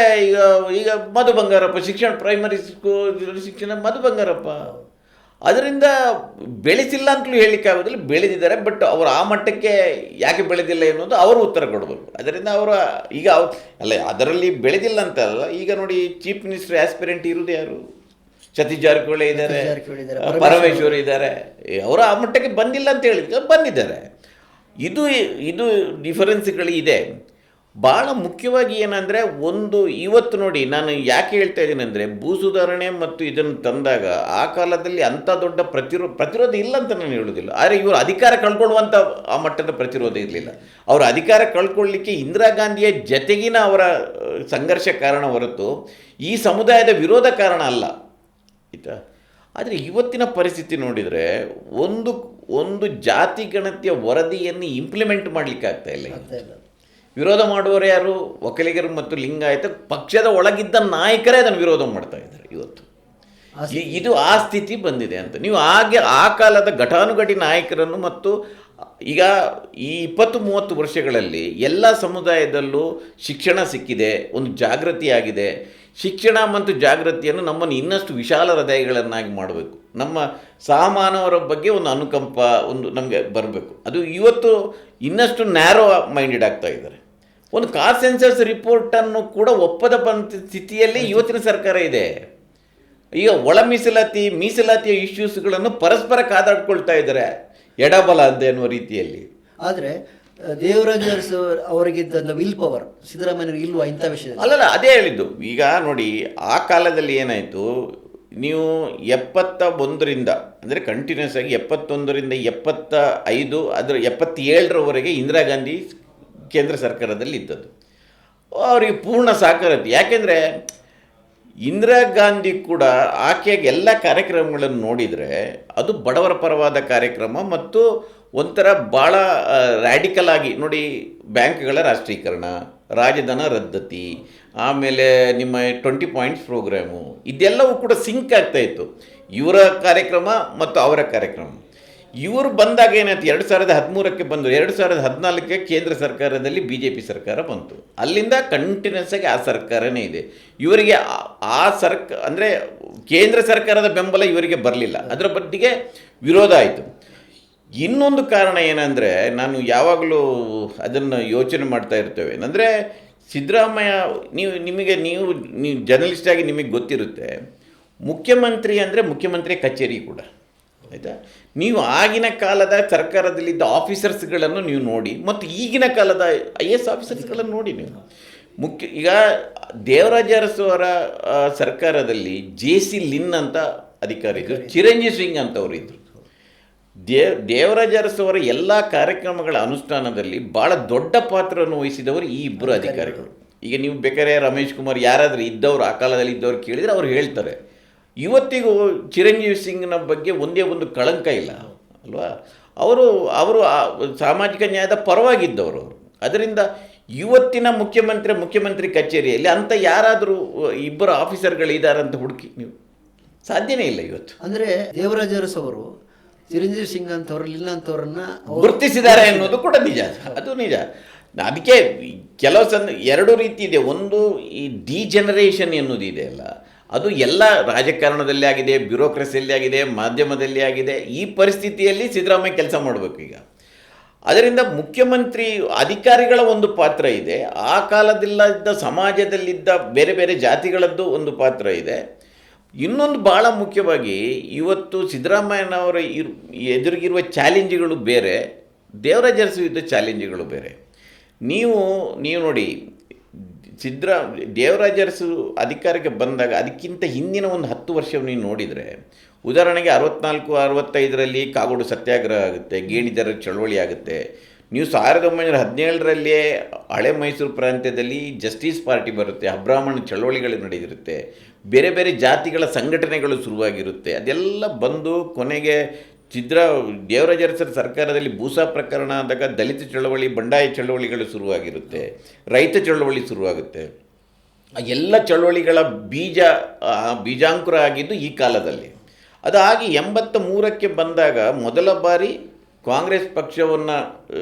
ಈಗ ಮಧು ಬಂಗಾರಪ್ಪ ಪ್ರೈಮರಿ ಶಿಕ್ಷಣ ಮಧು ಬಂಗಾರಪ್ಪ, ಅದರಿಂದ ಬೆಳೆಸಿಲ್ಲ ಅಂತಲೂ ಹೇಳಲಿಕ್ಕಾಗೋದಿಲ್ಲ, ಬೆಳೆದಿದ್ದಾರೆ. ಬಟ್ ಅವರು ಆ ಮಟ್ಟಕ್ಕೆ ಯಾಕೆ ಬೆಳೆದಿಲ್ಲ ಎನ್ನುವುದು ಅವರು ಉತ್ತರ ಕೊಡಬೇಕು. ಅದರಿಂದ ಅದರಲ್ಲಿ ಬೆಳೆದಿಲ್ಲ ಅಂತ ಅಲ್ಲ. ಈಗ ನೋಡಿ, ಚೀಫ್ ಮಿನಿಸ್ಟರ್ ಆಸ್ಪಿರೆಂಟ್ ಇರುವುದು ಯಾರು? ಸತೀಶ್ ಜಾರಕಿಹೊಳಿ ಇದ್ದಾರೆ, ಪರಮೇಶ್ವರ್ ಇದ್ದಾರೆ. ಅವರು ಆ ಮಟ್ಟಕ್ಕೆ ಬಂದಿಲ್ಲ ಅಂತ ಹೇಳಿದ್ರೆ ಬಂದಿದ್ದಾರೆ. ಇದು ಡಿಫರೆನ್ಸ್ಗಳಿದೆ. ಭಾಳ ಮುಖ್ಯವಾಗಿ ಏನಂದರೆ, ಇವತ್ತು ನೋಡಿ, ನಾನು ಯಾಕೆ ಹೇಳ್ತಾ ಇದ್ದೀನಿ ಅಂದರೆ, ಭೂ ಸುಧಾರಣೆ ಮತ್ತು ಇದನ್ನು ತಂದಾಗ ಆ ಕಾಲದಲ್ಲಿ ಅಂಥ ದೊಡ್ಡ ಪ್ರತಿರೋಧ ಇಲ್ಲ ಅಂತ ನಾನು ಹೇಳೋದಿಲ್ಲ. ಆದರೆ ಇವರು ಅಧಿಕಾರ ಕಳ್ಕೊಳ್ಳುವಂಥ ಆ ಮಟ್ಟದ ಪ್ರತಿರೋಧ ಇರಲಿಲ್ಲ. ಅವರ ಅಧಿಕಾರ ಕಳ್ಕೊಳ್ಳಿಕ್ಕೆ ಇಂದಿರಾ ಗಾಂಧಿಯ ಜತೆಗಿನ ಅವರ ಸಂಘರ್ಷ ಕಾರಣ ಹೊರತು ಈ ಸಮುದಾಯದ ವಿರೋಧ ಕಾರಣ ಅಲ್ಲ ಆಯಿತಾ. ಆದರೆ ಇವತ್ತಿನ ಪರಿಸ್ಥಿತಿ ನೋಡಿದರೆ ಒಂದು ಜಾತಿ ಗಣತಿಯ ವರದಿಯನ್ನು ಇಂಪ್ಲಿಮೆಂಟ್ ಮಾಡಲಿಕ್ಕೆ ಆಗ್ತಾ ಇಲ್ಲ. ವಿರೋಧ ಮಾಡುವವರು ಯಾರು? ಒಕ್ಕಲಿಗರು ಮತ್ತು ಲಿಂಗಾಯತ ಪಕ್ಷದ ಒಳಗಿದ್ದ ನಾಯಕರೇ ಅದನ್ನು ವಿರೋಧ ಮಾಡ್ತಾ ಇದ್ದಾರೆ ಇವತ್ತು. ಇದು ಆ ಸ್ಥಿತಿ ಬಂದಿದೆ ಅಂತ. ನೀವು ಆ ಕಾಲದ ಘಟಾನುಘಟಿ ನಾಯಕರನ್ನು ಮತ್ತು ಈಗ ಈ 20-30 ವರ್ಷಗಳಲ್ಲಿ ಎಲ್ಲ ಸಮುದಾಯದಲ್ಲೂ ಶಿಕ್ಷಣ ಸಿಕ್ಕಿದೆ, ಒಂದು ಜಾಗೃತಿಯಾಗಿದೆ. ಶಿಕ್ಷಣ ಮತ್ತು ಜಾಗೃತಿಯನ್ನು ನಮ್ಮನ್ನು ಇನ್ನಷ್ಟು ವಿಶಾಲ ಹೃದಯಗಳನ್ನಾಗಿ ಮಾಡಬೇಕು. ನಮ್ಮ ಸಹಮಾನವರ ಬಗ್ಗೆ ಒಂದು ಅನುಕಂಪ ನಮಗೆ ಬರಬೇಕು. ಅದು ಇವತ್ತು ಇನ್ನಷ್ಟು ನ್ಯಾರೋ ಮೈಂಡೆಡ್ ಆಗ್ತಾ ಇದ್ದಾರೆ. ಒಂದು ಕಾಸ್ಟ್ ಸೆನ್ಸಸ್ ರಿಪೋರ್ಟನ್ನು ಕೂಡ ಒಪ್ಪದ ಸ್ಥಿತಿಯಲ್ಲಿ ಇವತ್ತಿನ ಸರ್ಕಾರ ಇದೆ. ಈಗ ಒಳ ಮೀಸಲಾತಿಯ ಇಶ್ಯೂಸ್ಗಳನ್ನು ಪರಸ್ಪರ ಕಾದಾಡ್ಕೊಳ್ತಾ ಇದ್ದಾರೆ, ಎಡಬಲ ಅಂತ ಎನ್ನುವ ರೀತಿಯಲ್ಲಿ. ಆದರೆ ದೇವರಾಜ ಅವರಿಗಿದ್ದ ವಿಲ್ ಪವರ್ ಸಿದ್ದರಾಮಯ್ಯನಿಗೆ ಇಲ್ವಾ ಇಂಥ ವಿಷಯ? ಅಲ್ಲಲ್ಲ, ಅದೇ ಹೇಳಿದ್ದು. ಈಗ ನೋಡಿ, ಆ ಕಾಲದಲ್ಲಿ ಏನಾಯಿತು, ನೀವು 71ರಿಂದ ಅಂದರೆ ಕಂಟಿನ್ಯೂಸ್ ಆಗಿ 71ರಿಂದ 75 ಅದರ 77ರವರೆಗೆ ಇಂದಿರಾ ಗಾಂಧಿ ಕೇಂದ್ರ ಸರ್ಕಾರದಲ್ಲಿ ಇದ್ದದ್ದು. ಅವರಿಗೆ ಪೂರ್ಣ ಸಹಕಾರತೆ. ಯಾಕೆಂದರೆ ಇಂದಿರಾ ಗಾಂಧಿ ಕೂಡ ಆಕೆಗೆ ಎಲ್ಲ ಕಾರ್ಯಕ್ರಮಗಳನ್ನು ನೋಡಿದರೆ ಅದು ಬಡವರ ಪರವಾದ ಕಾರ್ಯಕ್ರಮ ಮತ್ತು ಒಂಥರ ಭಾಳ ರ್ಯಾಡಿಕಲ್ ಆಗಿ ನೋಡಿ, ಬ್ಯಾಂಕ್ಗಳ ರಾಷ್ಟ್ರೀಕರಣ, ರಾಜಧನ ರದ್ದತಿ, ಆಮೇಲೆ ನಿಮ್ಮ 20 ಪಾಯಿಂಟ್ಸ್ ಪ್ರೋಗ್ರಾಮು, ಇದೆಲ್ಲವೂ ಕೂಡ ಸಿಂಕ್ ಆಗ್ತಾಯಿತ್ತು. ಇವರ ಕಾರ್ಯಕ್ರಮ ಮತ್ತು ಅವರ ಕಾರ್ಯಕ್ರಮ. ಇವರು ಬಂದಾಗ ಏನಾಯ್ತು, 2013ಕ್ಕೆ ಬಂದು 2014ಕ್ಕೆ ಕೇಂದ್ರ ಸರ್ಕಾರದಲ್ಲಿ BJP ಸರ್ಕಾರ ಬಂತು. ಅಲ್ಲಿಂದ ಕಂಟಿನ್ಯೂಸ್ ಆಗಿ ಆ ಸರ್ಕಾರನೇ ಇದೆ. ಇವರಿಗೆ ಅಂದರೆ ಕೇಂದ್ರ ಸರ್ಕಾರದ ಬೆಂಬಲ ಇವರಿಗೆ ಬರಲಿಲ್ಲ, ಅದರ ಬದಿಗೆ ವಿರೋಧ ಆಯಿತು. ಇನ್ನೊಂದು ಕಾರಣ ಏನಂದರೆ, ನಾನು ಯಾವಾಗಲೂ ಅದನ್ನು ಯೋಚನೆ ಮಾಡ್ತಾ ಇರ್ತೇವೆ, ಅಂದರೆ ಸಿದ್ದರಾಮಯ್ಯ ನೀವು ಜರ್ನಲಿಸ್ಟ್ ಆಗಿ ನಿಮಗೆ ಗೊತ್ತಿರುತ್ತೆ, ಮುಖ್ಯಮಂತ್ರಿ ಅಂದರೆ ಮುಖ್ಯಮಂತ್ರಿ ಕಚೇರಿ ಕೂಡ, ಆಯಿತಾ. ನೀವು ಆಗಿನ ಕಾಲದ ಸರ್ಕಾರದಲ್ಲಿದ್ದ ಆಫೀಸರ್ಸ್ಗಳನ್ನು ನೀವು ನೋಡಿ, ಮತ್ತು ಈಗಿನ ಕಾಲದ IAS ಆಫೀಸರ್ಸ್ಗಳನ್ನು ನೋಡಿ ನೀವು. ಈಗ ದೇವರಾಜ ಅರಸು ಅವರ ಸರ್ಕಾರದಲ್ಲಿ JC ಲಿನ್ ಅಂತ ಅಧಿಕಾರಿ ಇದ್ದರು, ಚಿರಂಜೀವಿ ಸಿಂಗ್ ಅಂತವರು ಇದ್ದರು. ದೇವರಾಜ ಅರಸು ಅವರ ಎಲ್ಲ ಕಾರ್ಯಕ್ರಮಗಳ ಅನುಷ್ಠಾನದಲ್ಲಿ ಭಾಳ ದೊಡ್ಡ ಪಾತ್ರವನ್ನು ವಹಿಸಿದವರು ಈ ಇಬ್ಬರು ಅಧಿಕಾರಿಗಳು. ಈಗ ನೀವು ಬೇಕಾದ್ರೆ ರಮೇಶ್ ಕುಮಾರ್ ಯಾರಾದರೂ ಇದ್ದವರು ಆ ಕಾಲದಲ್ಲಿ ಇದ್ದವ್ರು ಕೇಳಿದರೆ ಅವ್ರು ಹೇಳ್ತಾರೆ. ಇವತ್ತಿಗೂ ಚಿರಂಜೀವಿ ಸಿಂಗ್ನ ಬಗ್ಗೆ ಒಂದೇ ಒಂದು ಕಳಂಕ ಇಲ್ಲ ಅಲ್ವಾ. ಅವರು ಸಾಮಾಜಿಕ ನ್ಯಾಯದ ಪರವಾಗಿದ್ದವರು. ಅದರಿಂದ ಇವತ್ತಿನ ಮುಖ್ಯಮಂತ್ರಿ ಕಚೇರಿಯಲ್ಲಿ ಅಂಥ ಯಾರಾದರೂ ಇಬ್ಬರು ಆಫೀಸರ್ಗಳಿದ್ದಾರೆ ಅಂತ ಹುಡುಕಿ ನೀವು ಸಾಧ್ಯನೇ ಇಲ್ಲ ಇವತ್ತು. ಅಂದರೆ ದೇವರಾಜ ಅರಸು ಅವರು ಚಿರಂಜೀವಿ ಸಿಂಗ್ ಅಂತವ್ರು ಲಿನ್ ಅಂತವ್ರನ್ನ ಗುರುತಿಸಿದ್ದಾರೆ ಅನ್ನೋದು ಕೂಡ ನಿಜ, ಅದು ನಿಜ. ಅದಕ್ಕೆ ಕೆಲವು ಎರಡು ರೀತಿ ಇದೆ. ಒಂದು ಈ ಡಿಜೆನರೇಷನ್ ಎನ್ನುವುದು ಇದೆ ಅಲ್ಲ, ಅದು ಎಲ್ಲ ರಾಜಕಾರಣದಲ್ಲಿ ಆಗಿದೆ, ಬ್ಯೂರೋಕ್ರಸಿಯಲ್ಲಿ ಆಗಿದೆ, ಮಾಧ್ಯಮದಲ್ಲಿ ಆಗಿದೆ. ಈ ಪರಿಸ್ಥಿತಿಯಲ್ಲಿ ಸಿದ್ದರಾಮಯ್ಯ ಕೆಲಸ ಮಾಡಬೇಕು ಈಗ. ಅದರಿಂದ ಮುಖ್ಯಮಂತ್ರಿ ಅಧಿಕಾರಿಗಳ ಒಂದು ಪಾತ್ರ ಇದೆ, ಆ ಕಾಲದಲ್ಲಿದ್ದ ಸಮಾಜದಲ್ಲಿದ್ದ ಬೇರೆ ಬೇರೆ ಜಾತಿಗಳದ್ದು ಒಂದು ಪಾತ್ರ ಇದೆ. ಇನ್ನೊಂದು ಭಾಳ ಮುಖ್ಯವಾಗಿ ಇವತ್ತು ಸಿದ್ದರಾಮಯ್ಯನವರ ಎದುರಿಗಿರುವ ಚಾಲೆಂಜ್ಗಳು ಬೇರೆ, ದೇವರಾಜ ಅರಸು ಇದ್ದ ಚಾಲೆಂಜ್ಗಳು ಬೇರೆ. ನೀವು ನೋಡಿ, ದೇವರಾಜ ಅರಸು ಅಧಿಕಾರಕ್ಕೆ ಬಂದಾಗ ಅದಕ್ಕಿಂತ ಹಿಂದಿನ ಒಂದು 10 ವರ್ಷವನ್ನು ನೀವು ನೋಡಿದರೆ, ಉದಾಹರಣೆಗೆ 64-65ರಲ್ಲಿ ಕಾಗೋಡು ಸತ್ಯಾಗ್ರಹ ಆಗುತ್ತೆ, ಗೇಣಿದರ ಚಳವಳಿ ಆಗುತ್ತೆ. ನೀವು 1917ರಲ್ಲಿಯೇ ಹಳೆ ಮೈಸೂರು ಪ್ರಾಂತ್ಯದಲ್ಲಿ ಜಸ್ಟಿಸ್ ಪಾರ್ಟಿ ಬರುತ್ತೆ, ಅಬ್ರಾಹ್ಮಣ ಚಳವಳಿಗಳು ನಡೆದಿರುತ್ತೆ, ಬೇರೆ ಬೇರೆ ಜಾತಿಗಳ ಸಂಘಟನೆಗಳು ಶುರುವಾಗಿರುತ್ತೆ. ಅದೆಲ್ಲ ಬಂದು ಕೊನೆಗೆ ದೇವರಾಜ ಅರಸರ ಸರ್ಕಾರದಲ್ಲಿ ಭೂಸಾ ಪ್ರಕರಣ ಆದಾಗ ದಲಿತ ಚಳವಳಿ, ಬಂಡಾಯ ಚಳವಳಿಗಳು ಶುರುವಾಗಿರುತ್ತೆ, ರೈತ ಚಳವಳಿ ಶುರುವಾಗುತ್ತೆ. ಆ ಎಲ್ಲ ಚಳವಳಿಗಳ ಬೀಜಾಂಕುರ ಆಗಿದ್ದು ಈ ಕಾಲದಲ್ಲಿ. ಅದಾಗಿ 83ಕ್ಕೆ ಬಂದಾಗ ಮೊದಲ ಬಾರಿ ಕಾಂಗ್ರೆಸ್ ಪಕ್ಷವನ್ನು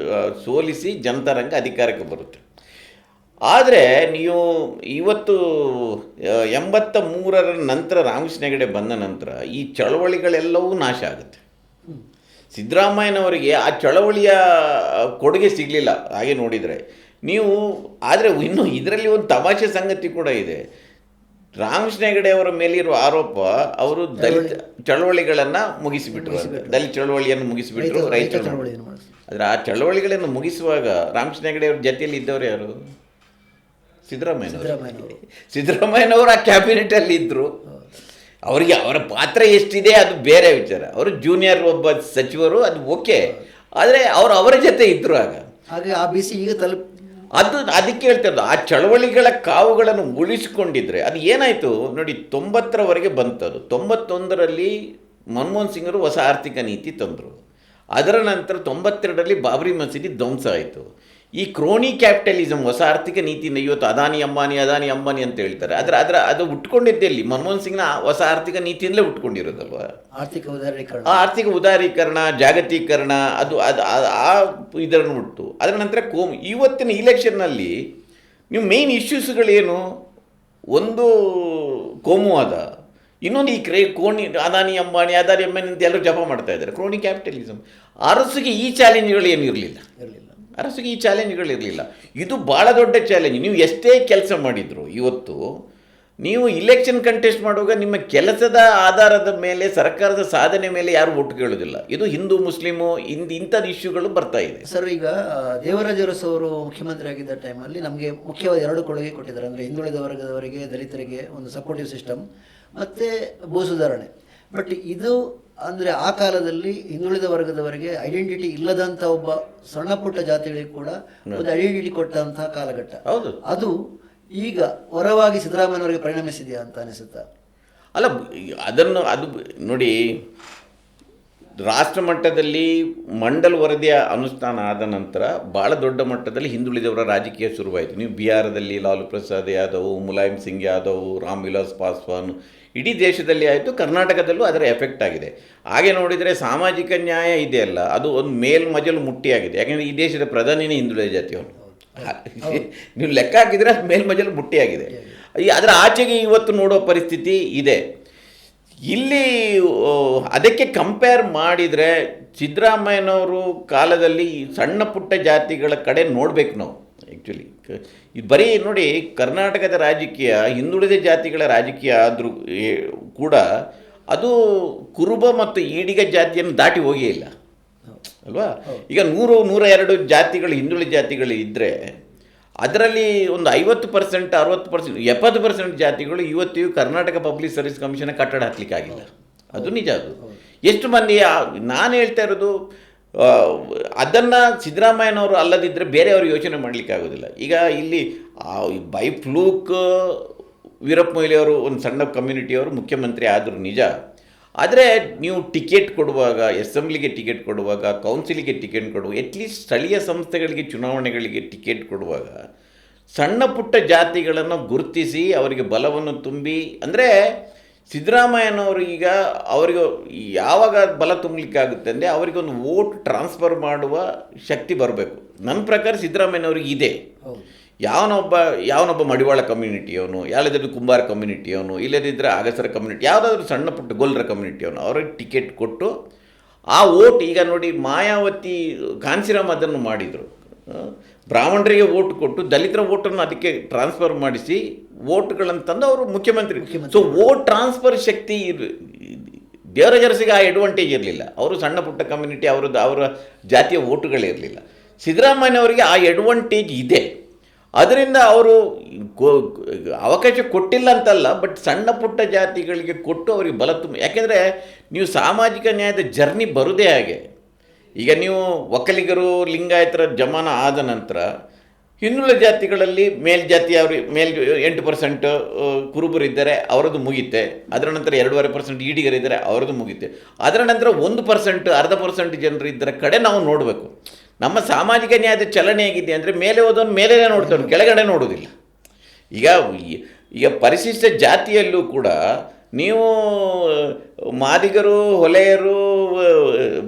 ಸೋಲಿಸಿ ಜನತಾರಂಗ ಅಧಿಕಾರಕ್ಕೆ ಬರುತ್ತೆ. ಆದರೆ ನೀವು ಇವತ್ತು 83ರ ನಂತರ ರಾಮಕೃಷ್ಣ ಹೆಗಡೆ ಬಂದ ನಂತರ ಈ ಚಳವಳಿಗಳೆಲ್ಲವೂ ನಾಶ ಆಗುತ್ತೆ. ಸಿದ್ದರಾಮಯ್ಯನವರಿಗೆ ಆ ಚಳವಳಿಯ ಕೊಡುಗೆ ಸಿಗಲಿಲ್ಲ ಹಾಗೆ ನೋಡಿದರೆ ನೀವು. ಆದರೆ ಇನ್ನು ಇದರಲ್ಲಿ ಒಂದು ತಮಾಷೆ ಸಂಗತಿ ಕೂಡ ಇದೆ. ರಾಮಕೃಷ್ಣ ಹೆಗಡೆ ಅವರ ಮೇಲಿರುವ ಆರೋಪ, ಅವರು ದಲಿತ ಚಳವಳಿಗಳನ್ನು ಮುಗಿಸಿಬಿಟ್ರು, ದಲಿತ ಚಳವಳಿಯನ್ನು ಮುಗಿಸಿಬಿಟ್ರು, ರೈತ ಚಳವಳಿ. ಆದರೆ ಆ ಚಳವಳಿಗಳನ್ನು ಮುಗಿಸುವಾಗ ರಾಮಕೃಷ್ಣ ಹೆಗಡೆ ಅವ್ರ ಜೊತೆಯಲ್ಲಿ ಇದ್ದವರು ಯಾರು? ಸಿದ್ದರಾಮಯ್ಯನವರು ಆ ಕ್ಯಾಬಿನೆಟಲ್ಲಿ ಇದ್ದರು. ಅವರಿಗೆ ಅವರ ಪಾತ್ರ ಎಷ್ಟಿದೆ ಅದು ಬೇರೆ ವಿಚಾರ. ಅವರು ಜೂನಿಯರ್ ಒಬ್ಬ ಸಚಿವರು, ಅದು ಓಕೆ. ಆದರೆ ಅವರ ಜೊತೆ ಇದ್ದರು ಆಗ. ಹಾಗೆ ಆ ಬಿಸಿ ಈಗ ಅದಕ್ಕೆ ಹೇಳ್ತಾರೆ, ಆ ಚಳವಳಿಗಳ ಕಾವುಗಳನ್ನು ಉಳಿಸಿಕೊಂಡಿದ್ರೆ ಅದು ಏನಾಯಿತು ನೋಡಿ. 90ರವರೆಗೆ ಬಂತದು. 91ರಲ್ಲಿ ಮನಮೋಹನ್ ಸಿಂಗರು ಹೊಸ ಆರ್ಥಿಕ ನೀತಿ ತಂದರು. ಅದರ ನಂತರ 92ರಲ್ಲಿ ಬಾಬ್ರಿ ಮಸೀದಿ ಧ್ವಂಸ ಆಯಿತು. ಈ ಕ್ರೋನಿ ಕ್ಯಾಪಿಟಲಿಸಮ್, ಹೊಸ ಆರ್ಥಿಕ ನೀತಿಯಿಂದ ಇವತ್ತು ಅದಾನಿ ಅಂಬಾನಿ ಅಂತ ಹೇಳ್ತಾರೆ. ಅದು ಹುಟ್ಕೊಂಡಿದ್ದೆ ಇಲ್ಲಿ ಮನಮೋಹನ್ ಸಿಂಗ್ನ ಹೊಸ ಆರ್ಥಿಕ ನೀತಿಯಿಂದಲೇ ಹುಟ್ಕೊಂಡಿರೋದಲ್ವ. ಆರ್ಥಿಕ ಉದಾರೀಕರಣ, ಜಾಗತೀಕರಣ, ಅದು ಆ ಇದನ್ನು ಹುಟ್ಟು. ಅದರ ನಂತರ ಇವತ್ತಿನ ಇಲೆಕ್ಷನ್ನಲ್ಲಿ ನೀವು ಮೇನ್ ಇಶ್ಯೂಸ್ಗಳೇನು? ಒಂದು ಕೋಮುವಾದ, ಇನ್ನೊಂದು ಈ ಅದಾನಿ ಅಂಬಾನಿ ಅಂತ ಎಲ್ಲರೂ ಜಪ ಮಾಡ್ತಾ ಇದ್ದಾರೆ, ಕ್ರೋನಿ ಕ್ಯಾಪಿಟಲಿಸಮ್. ಅರಸಿಗೆ ಈ ಚಾಲೆಂಜ್ಗಳು ಏನು ಇರಲಿಲ್ಲ. ಅರಸಿಗೆ ಈ ಚಾಲೆಂಜ್ಗಳಿರಲಿಲ್ಲ. ಇದು ಭಾಳ ದೊಡ್ಡ ಚಾಲೆಂಜ್. ನೀವು ಎಷ್ಟೇ ಕೆಲಸ ಮಾಡಿದ್ರು ಇವತ್ತು ನೀವು ಇಲೆಕ್ಷನ್ ಕಂಟೆಸ್ಟ್ ಮಾಡುವಾಗ ನಿಮ್ಮ ಕೆಲಸದ ಆಧಾರದ ಮೇಲೆ, ಸರ್ಕಾರದ ಸಾಧನೆ ಮೇಲೆ ಯಾರು ಒಟ್ಟು ಕೇಳೋದಿಲ್ಲ. ಇದು ಹಿಂದೂ ಮುಸ್ಲಿಮು ಇಂಥದ್ದು ಇಶ್ಯೂಗಳು ಬರ್ತಾ ಇದೆ. ಸರ್, ಈಗ ದೇವರಾಜ ಅರಸು ಅವರು ಮುಖ್ಯಮಂತ್ರಿ ಆಗಿದ್ದ ಟೈಮಲ್ಲಿ ನಮಗೆ ಮುಖ್ಯವಾದ 2 ಕೊಡುಗೆ ಕೊಟ್ಟಿದ್ದಾರೆ. ಅಂದರೆ ಹಿಂದುಳಿದ ವರ್ಗದವರಿಗೆ, ದಲಿತರಿಗೆ ಒಂದು ಸಪೋರ್ಟಿವ್ ಸಿಸ್ಟಮ್ ಮತ್ತು ಭೂ ಸುಧಾರಣೆ. ಬಟ್ ಇದು ಅಂದರೆ ಆ ಕಾಲದಲ್ಲಿ ಹಿಂದುಳಿದ ವರ್ಗದವರಿಗೆ ಐಡೆಂಟಿಟಿ ಇಲ್ಲದಂಥ ಒಬ್ಬ ಸಣ್ಣ ಪುಟ್ಟ ಜಾತಿಗಳಿಗೆ ಕೂಡ ಒಂದು ಐಡೆಂಟಿಟಿ ಕೊಟ್ಟಂತಹ ಕಾಲಘಟ್ಟ. ಹೌದು. ಅದು ಈಗ ಹೊರವಾಗಿ ಸಿದ್ದರಾಮಯ್ಯನವರಿಗೆ ಪರಿಣಮಿಸಿದೆಯಾ ಅಂತ ಅನಿಸುತ್ತಾ? ಅಲ್ಲ, ಅದು ನೋಡಿ, ರಾಷ್ಟ್ರ ಮಟ್ಟದಲ್ಲಿ ಮಂಡಲ್ ವರದಿಯ ಅನುಷ್ಠಾನ ಆದ ನಂತರ ಭಾಳ ದೊಡ್ಡ ಮಟ್ಟದಲ್ಲಿ ಹಿಂದುಳಿದವರ ರಾಜಕೀಯ ಶುರುವಾಯಿತು. ನೀವು ಬಿಹಾರದಲ್ಲಿ ಲಾಲು ಪ್ರಸಾದ್ ಯಾದವ್, ಮುಲಾಯಂ ಸಿಂಗ್ ಯಾದವ್, ರಾಮ್ ವಿಲಾಸ್ ಪಾಸ್ವಾನ್, ಇಡೀ ದೇಶದಲ್ಲಿ ಆಯಿತು. ಕರ್ನಾಟಕದಲ್ಲೂ ಅದರ ಎಫೆಕ್ಟ್ ಆಗಿದೆ. ಹಾಗೆ ನೋಡಿದರೆ ಸಾಮಾಜಿಕ ನ್ಯಾಯ ಇದೆಯಲ್ಲ, ಅದು ಒಂದು ಮೇಲ್ಮಜಲು ಮುಟ್ಟಿಯಾಗಿದೆ. ಯಾಕೆಂದರೆ ಈ ದೇಶದ ಪ್ರಧಾನಿನೇ ಹಿಂದುಳಿದ ಜಾತಿಯವನು. ನೀವು ಲೆಕ್ಕ ಹಾಕಿದರೆ ಅದು ಮೇಲ್ಮಜಲು ಮುಟ್ಟಿಯಾಗಿದೆ. ಅದರ ಆಚೆಗೆ ಇವತ್ತು ನೋಡೋ ಪರಿಸ್ಥಿತಿ ಇದೆ. ಇಲ್ಲಿ ಅದಕ್ಕೆ ಕಂಪೇರ್ ಮಾಡಿದರೆ ಸಿದ್ದರಾಮಯ್ಯನವರು ಕಾಲದಲ್ಲಿ ಸಣ್ಣ ಪುಟ್ಟ ಜಾತಿಗಳ ಕಡೆ ನೋಡಬೇಕು ನಾವು. ಆ್ಯಕ್ಚುಲಿ ಇದು ಬರೀ ನೋಡಿ, ಕರ್ನಾಟಕದ ರಾಜಕೀಯ ಹಿಂದುಳಿದ ಜಾತಿಗಳ ರಾಜಕೀಯ ಆದರೂ ಕೂಡ ಅದು ಕುರುಬ ಮತ್ತು ಈಡಿಗ ಜಾತಿಯನ್ನು ದಾಟಿ ಹೋಗೇ ಇಲ್ಲ ಅಲ್ವಾ. ಈಗ 100-102 ಜಾತಿಗಳು ಹಿಂದುಳಿದ ಜಾತಿಗಳು ಇದ್ದರೆ ಅದರಲ್ಲಿ ಒಂದು 50%, 60%, 70% ಜಾತಿಗಳು ಇವತ್ತಿಗೂ ಕರ್ನಾಟಕ ಪಬ್ಲಿಕ್ ಸರ್ವಿಸ್ ಕಮಿಷನ್ ಕಟ್ಟಡ ಹಾಕ್ಲಿಕ್ಕಾಗಿಲ್ಲ. ಅದು ನಿಜ. ಅದು ಎಷ್ಟು ಮಂದಿ, ನಾನು ಹೇಳ್ತಾ ಇರೋದು ಅದನ್ನು ಸಿದ್ದರಾಮಯ್ಯನವರು ಅಲ್ಲದಿದ್ದರೆ ಬೇರೆಯವರು ಯೋಚನೆ ಮಾಡಲಿಕ್ಕಾಗೋದಿಲ್ಲ. ಈಗ ಇಲ್ಲಿ ಬೈ ಫ್ಲೂಕ್ ವೀರಪ್ಪ ಮೊಯ್ಲಿಯವರು ಒಂದು ಸಣ್ಣ ಕಮ್ಯುನಿಟಿಯವರು ಮುಖ್ಯಮಂತ್ರಿ ಆದರೂ ನಿಜ. ಆದರೆ ನೀವು ಟಿಕೆಟ್ ಕೊಡುವಾಗ, ಅಸೆಂಬ್ಲಿಗೆ ಟಿಕೆಟ್ ಕೊಡುವಾಗ, ಕೌನ್ಸಿಲಿಗೆ ಟಿಕೆಟ್ ಕೊಡುವಾಗ, ಅಟ್ಲೀಸ್ಟ್ ಸ್ಥಳೀಯ ಸಂಸ್ಥೆಗಳಿಗೆ ಚುನಾವಣೆಗಳಿಗೆ ಟಿಕೆಟ್ ಕೊಡುವಾಗ ಸಣ್ಣ ಪುಟ್ಟ ಜಾತಿಗಳನ್ನು ಗುರುತಿಸಿ ಅವರಿಗೆ ಬಲವನ್ನು ತುಂಬಿ, ಅಂದರೆ ಸಿದ್ದರಾಮಯ್ಯನವರು ಈಗ ಅವರಿಗೆ ಯಾವಾಗ ಬಲ ತುಂಬಲಿಕ್ಕಾಗುತ್ತೆ ಅಂದರೆ ಅವರಿಗೊಂದು ವೋಟ್ ಟ್ರಾನ್ಸ್ಫರ್ ಮಾಡುವ ಶಕ್ತಿ ಬರಬೇಕು. ನನ್ನ ಪ್ರಕಾರ ಸಿದ್ದರಾಮಯ್ಯನವ್ರಿಗೆ ಇದೆ. ಯಾವನೊಬ್ಬ ಮಡಿವಾಳ ಕಮ್ಯುನಿಟಿಯವನು, ಯಾವ್ದಾದ್ರು ಕುಂಬಾರ ಕಮ್ಯುನಿಟಿಯವನು, ಇಲ್ಲದಿದ್ದರೆ ಅಗಸರ ಕಮ್ಯುನಿಟಿ, ಯಾವುದಾದ್ರೂ ಸಣ್ಣ ಪುಟ್ಟ ಗೊಲ್ಲರ ಕಮ್ಯುನಿಟಿಯವನು ಅವ್ರಿಗೆ ಟಿಕೆಟ್ ಕೊಟ್ಟು ಆ ವೋಟ್, ಈಗ ನೋಡಿ ಮಾಯಾವತಿ ಕಾಂಸಿರಾಮ್ ಅದನ್ನು ಮಾಡಿದರು. ಬ್ರಾಹ್ಮಣರಿಗೆ ವೋಟ್ ಕೊಟ್ಟು ದಲಿತರ ವೋಟನ್ನು ಅದಕ್ಕೆ ಟ್ರಾನ್ಸ್ಫರ್ ಮಾಡಿಸಿ ವೋಟ್ಗಳನ್ನು ತಂದು ಅವರು ಮುಖ್ಯಮಂತ್ರಿ. ಸೊ ವೋಟ್ ಟ್ರಾನ್ಸ್ಫರ್ ಶಕ್ತಿ ದೇವರ ಜರಸಿಗೆ ಆ ಅಡ್ವಾಂಟೇಜ್ ಇರಲಿಲ್ಲ. ಅವರು ಸಣ್ಣ ಪುಟ್ಟ ಕಮ್ಯುನಿಟಿ, ಅವರ ಜಾತಿಯ ವೋಟುಗಳಿರಲಿಲ್ಲ. ಸಿದ್ದರಾಮಯ್ಯನವರಿಗೆ ಆ ಅಡ್ವಾಂಟೇಜ್ ಇದೆ. ಅದರಿಂದ ಅವರು ಅವಕಾಶ ಕೊಟ್ಟಿಲ್ಲ ಅಂತಲ್ಲ, ಬಟ್ ಸಣ್ಣ ಪುಟ್ಟ ಜಾತಿಗಳಿಗೆ ಕೊಟ್ಟು ಅವರಿಗೆ ಬಲ ತುಂಬ. ಯಾಕೆಂದರೆ ನೀವು ಸಾಮಾಜಿಕ ನ್ಯಾಯದ ಜರ್ನಿ ಬರುವುದೇ ಹಾಗೆ. ಈಗ ನೀವು ಒಕ್ಕಲಿಗರು ಲಿಂಗಾಯತರ ಜಮಾನ ಆದ ನಂತರ ಹಿಂದುಳಿದ ಜಾತಿಗಳಲ್ಲಿ ಮೇಲ್ಜಾತಿ 8% ಕುರುಬರಿದ್ದಾರೆ, ಅವರದ್ದು ಮುಗಿತೆ. ಅದರ ನಂತರ 2.5% ಈಡಿಗರಿದ್ದಾರೆ, ಅವರದ್ದು ಮುಗಿತೆ. ಅದರ ನಂತರ 1%, 0.5% ಜನರು ಇದ್ದರ ಕಡೆ ನಾವು ನೋಡಬೇಕು. ನಮ್ಮ ಸಾಮಾಜಿಕ ನ್ಯಾಯದ ಚಲನೆ ಹೇಗಿದೆ ಅಂದರೆ ಮೇಲೆ ಹೋದವನು ಮೇಲೇ ನೋಡ್ತಾನೆ, ಕೆಳಗಡೆ ನೋಡೋದಿಲ್ಲ. ಈಗ ಪರಿಶಿಷ್ಟ ಜಾತಿಯಲ್ಲೂ ಕೂಡ ನೀವು ಮಾದಿಗರು, ಹೊಲೆಯರು,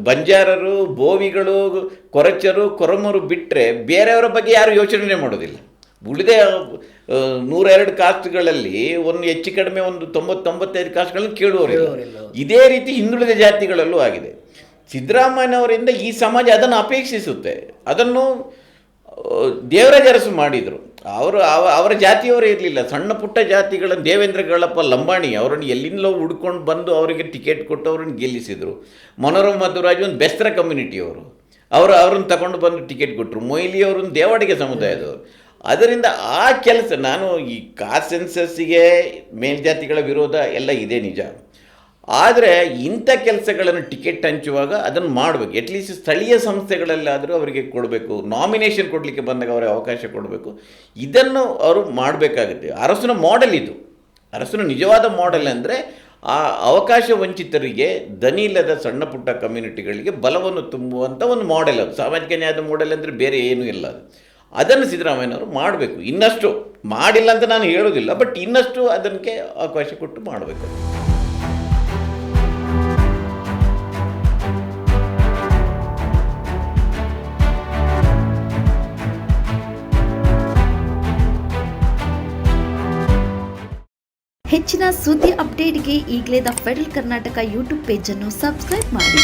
ಬಂಜಾರರು, ಬೋವಿಗಳು, ಕೊರಚರು, ಕೊರಮರು ಬಿಟ್ಟರೆ ಬೇರೆಯವರ ಬಗ್ಗೆ ಯಾರು ಯೋಚನೆ ಮಾಡೋದಿಲ್ಲ. ಉಳಿದ 102 ಕಾಸ್ಟ್ಗಳಲ್ಲಿ ಒಂದು ಹೆಚ್ಚು ಕಡಿಮೆ ಒಂದು 90-95 ಕಾಸ್ಟ್ಗಳನ್ನು ಕೇಳುವವರಿಲ್ಲ. ಇದೇ ರೀತಿ ಹಿಂದುಳಿದ ಜಾತಿಗಳಲ್ಲೂ ಆಗಿದೆ. ಸಿದ್ದರಾಮಯ್ಯನವರಿಂದ ಈ ಸಮಾಜ ಅದನ್ನು ಅಪೇಕ್ಷಿಸುತ್ತೆ. ಅದನ್ನು ದೇವರ ಜರಸು ಮಾಡಿದರು. ಅವರ ಜಾತಿಯವರೇ ಇರಲಿಲ್ಲ. ಸಣ್ಣ ಪುಟ್ಟ ಜಾತಿಗಳನ್ನು ದೇವೇಂದ್ರ ಗಳಪ್ಪ ಲಂಬಾಣಿ ಅವರನ್ನು ಎಲ್ಲಿಂದಲೋ ಹುಡ್ಕೊಂಡು ಬಂದು ಅವರಿಗೆ ಟಿಕೆಟ್ ಕೊಟ್ಟು ಅವರನ್ನು ಗೆಲ್ಲಿಸಿದರು. ಮನೋರಮ ಮಧುರಾಜ್ ಒಂದು ಬೆಸ್ತರ ಕಮ್ಯುನಿಟಿಯವರು, ಅವ್ರನ್ನ ತಗೊಂಡು ಬಂದು ಟಿಕೆಟ್ ಕೊಟ್ಟರು. ಮೊಯ್ಲಿಯವರನ್ನು ದೇವಾಡಿಗೆ ಸಮುದಾಯದವರು. ಅದರಿಂದ ಆ ಕೆಲಸ, ನಾನು ಈ ಕಾಸ್ಟ್ ಸೆನ್ಸಸ್ಸಿಗೆ ಮೇಲ್ಜಾತಿಗಳ ವಿರೋಧ ಎಲ್ಲ ಇದೆ ನಿಜ. ಆದರೆ ಇಂಥ ಕೆಲಸಗಳನ್ನು ಟಿಕೆಟ್ ಹಂಚುವಾಗ ಅದನ್ನು ಮಾಡಬೇಕು. ಅಟ್ಲೀಸ್ಟ್ ಸ್ಥಳೀಯ ಸಂಸ್ಥೆಗಳಲ್ಲಾದರೂ ಅವರಿಗೆ ಕೊಡಬೇಕು. ನಾಮಿನೇಷನ್ ಕೊಡಲಿಕ್ಕೆ ಬಂದಾಗ ಅವರಿಗೆ ಅವಕಾಶ ಕೊಡಬೇಕು. ಇದನ್ನು ಅವರು ಮಾಡಬೇಕಾಗುತ್ತೆ. ಅರಸನ ಮಾಡೆಲ್ ಇದು. ಅರಸನ ನಿಜವಾದ ಮಾಡೆಲ್ ಅಂದರೆ ಆ ಅವಕಾಶ ವಂಚಿತರಿಗೆ, ದನಿ ಇಲ್ಲದ ಸಣ್ಣ ಪುಟ್ಟ ಕಮ್ಯುನಿಟಿಗಳಿಗೆ ಬಲವನ್ನು ತುಂಬುವಂಥ ಒಂದು ಮಾಡೆಲ್. ಅದು ಸಾಮಾಜಿಕ ನ್ಯಾಯದ ಮಾಡೆಲ್ ಅಂದರೆ ಬೇರೆ ಏನೂ ಇಲ್ಲ. ಅದನ್ನು ಸಿದ್ದರಾಮಯ್ಯನವರು ಮಾಡಬೇಕು. ಇನ್ನಷ್ಟು ಮಾಡಿಲ್ಲ ಅಂತ ನಾನು ಹೇಳೋದಿಲ್ಲ, ಬಟ್ ಇನ್ನಷ್ಟು ಅದಕ್ಕೆ ಅವಕಾಶ ಕೊಟ್ಟು ಮಾಡಬೇಕು. ಹೆಚ್ಚಿನ ಸುದ್ದಿ ಅಪ್ಡೇಟ್ಗೆ ಈಗಲೇ ದ ಫೆಡರಲ್ ಕರ್ನಾಟಕ ಯೂಟ್ಯೂಬ್ ಪೇಜನ್ನು ಸಬ್ಸ್ಕ್ರೈಬ್ ಮಾಡಿ.